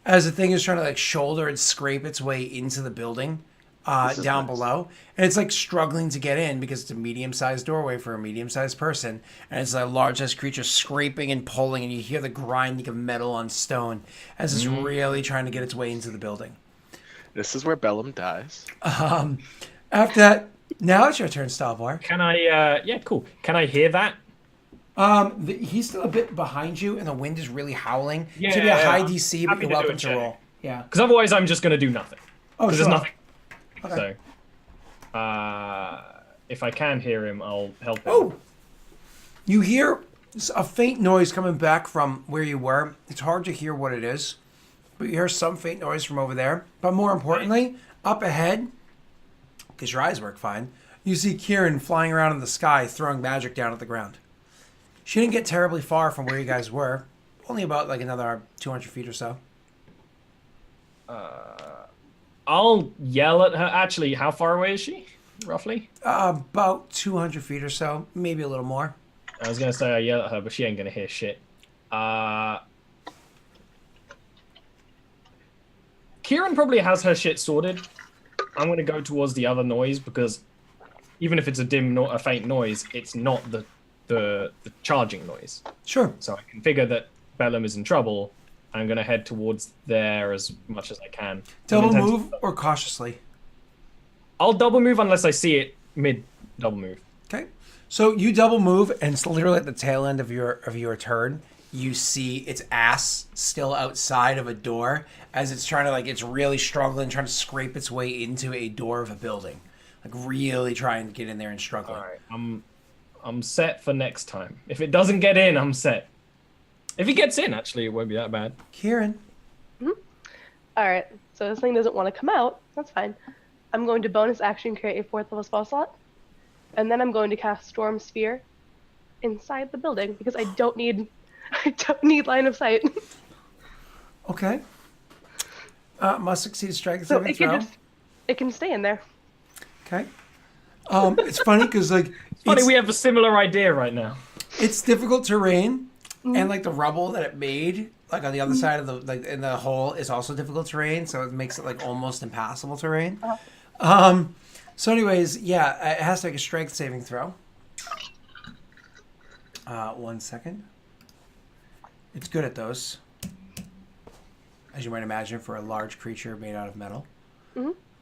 as the thing is trying to like shoulder and scrape its way into the building down below, and it's like struggling to get in because it's a medium-sized doorway for a medium-sized person, and it's a large-sized creature scraping and pulling, and you hear the grinding of metal on stone as it's really trying to get its way into the building. This is where Bellum dies. After that, now it's your turn, Stalvar. Can I? Yeah, cool. Can I hear that? He's still a bit behind you, and the wind is really howling. Yeah, It's gonna be a high yeah. DC, but Happy you're to do welcome a to check. roll. Yeah. Because otherwise, I'm just gonna do nothing. Oh, Because sure. there's nothing. Okay. So, if I can hear him, I'll help him. Oh, you hear a faint noise coming back from where you were. It's hard to hear what it is, but you hear some faint noise from over there. But more importantly, up ahead, because your eyes work fine, you see Kyrann flying around in the sky, throwing magic down at the ground. She didn't get terribly far from where you guys were, only about like another 200 feet or so. I'll yell at her. Actually, how far away is she, roughly? About 200 feet or so, maybe a little more. I was gonna say I yell at her, but she ain't gonna hear shit. Kyrann probably has her shit sorted. I'm gonna go towards the other noise because even if it's a faint noise, it's not the charging noise. Sure. So I can figure that Bellum is in trouble. I'm gonna head towards there as much as I can. Double move or cautiously? I'll double move unless I see it mid double move. Okay. So you double move, and it's literally at the tail end of your turn. You see its ass still outside of a door as it's trying to it's really struggling, trying to scrape its way into a door of a building, like really trying to get in there and struggling. All right, I'm set for next time. If it doesn't get in, I'm set. If he gets in, actually, it won't be that bad. Kyrann. All right. So this thing doesn't want to come out. That's fine. I'm going to bonus action create a 4th level spell slot, and then I'm going to cast Storm Sphere inside the building because I don't need line of sight. Okay. Must succeed strength So saving it can throw. just it can stay in there. Okay. It's funny because like Funny, we have a similar idea right now. it's difficult terrain, and like the rubble that it made, like on the other side of the like in the hole, is also difficult terrain. So it makes it like almost impassable terrain. So, anyways, yeah, it has to make a strength saving throw. 1 second. It's good at those, as you might imagine, for a large creature made out of metal.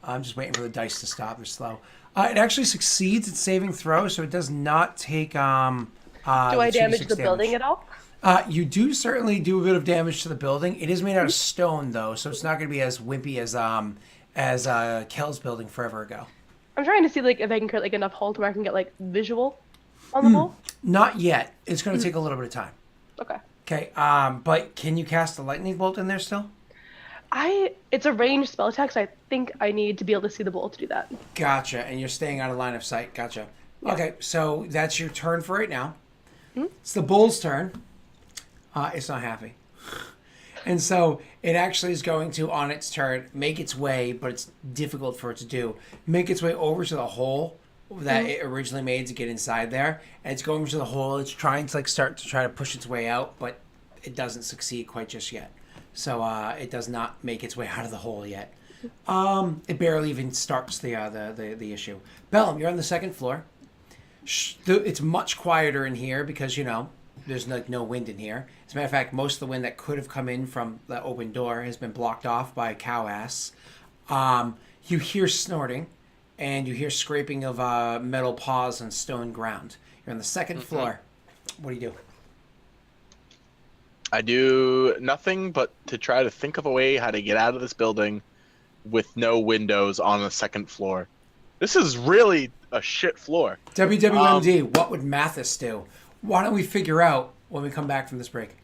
I'm just waiting for the dice to stop. They're slow. It actually succeeds its saving throw, so it does not take. Do I damage the building at all? You do certainly do a bit of damage to the building. It is made out of stone, though, so it's not going to be as wimpy as Kel's building forever ago. I'm trying to see like if I can create like enough hole to where I can get like visual on the hole. Not yet. It's going to take a little bit of time. Okay. Okay. But can you cast a lightning bolt in there still? It's a ranged spell attack, so I think I need to be able to see the bolt to do that. Gotcha. And you're staying out of line of sight. Gotcha. Yeah. Okay, so that's your turn for right now. It's the bull's turn. It's not happy. And so it actually is going to, on its turn, make its way, but it's difficult for it to do, make its way over to the hole that it originally made to get inside there. And it's going to the hole. It's trying to like start to try to push its way out, but it doesn't succeed quite just yet. So it does not make its way out of the hole yet. It barely even starts the issue. Bellum, you're on the second floor. It's much quieter in here because, you know, there's like no wind in here. As a matter of fact, most of the wind that could have come in from the open door has been blocked off by cow ass. You hear snorting, and you hear scraping of metal paws on stone ground. You're on the second floor. What do you do? I do nothing but to try to think of a way how to get out of this building with no windows on the second floor. This is really a shit floor. WWMD, what would Mathis do? Why don't we figure out when we come back from this break?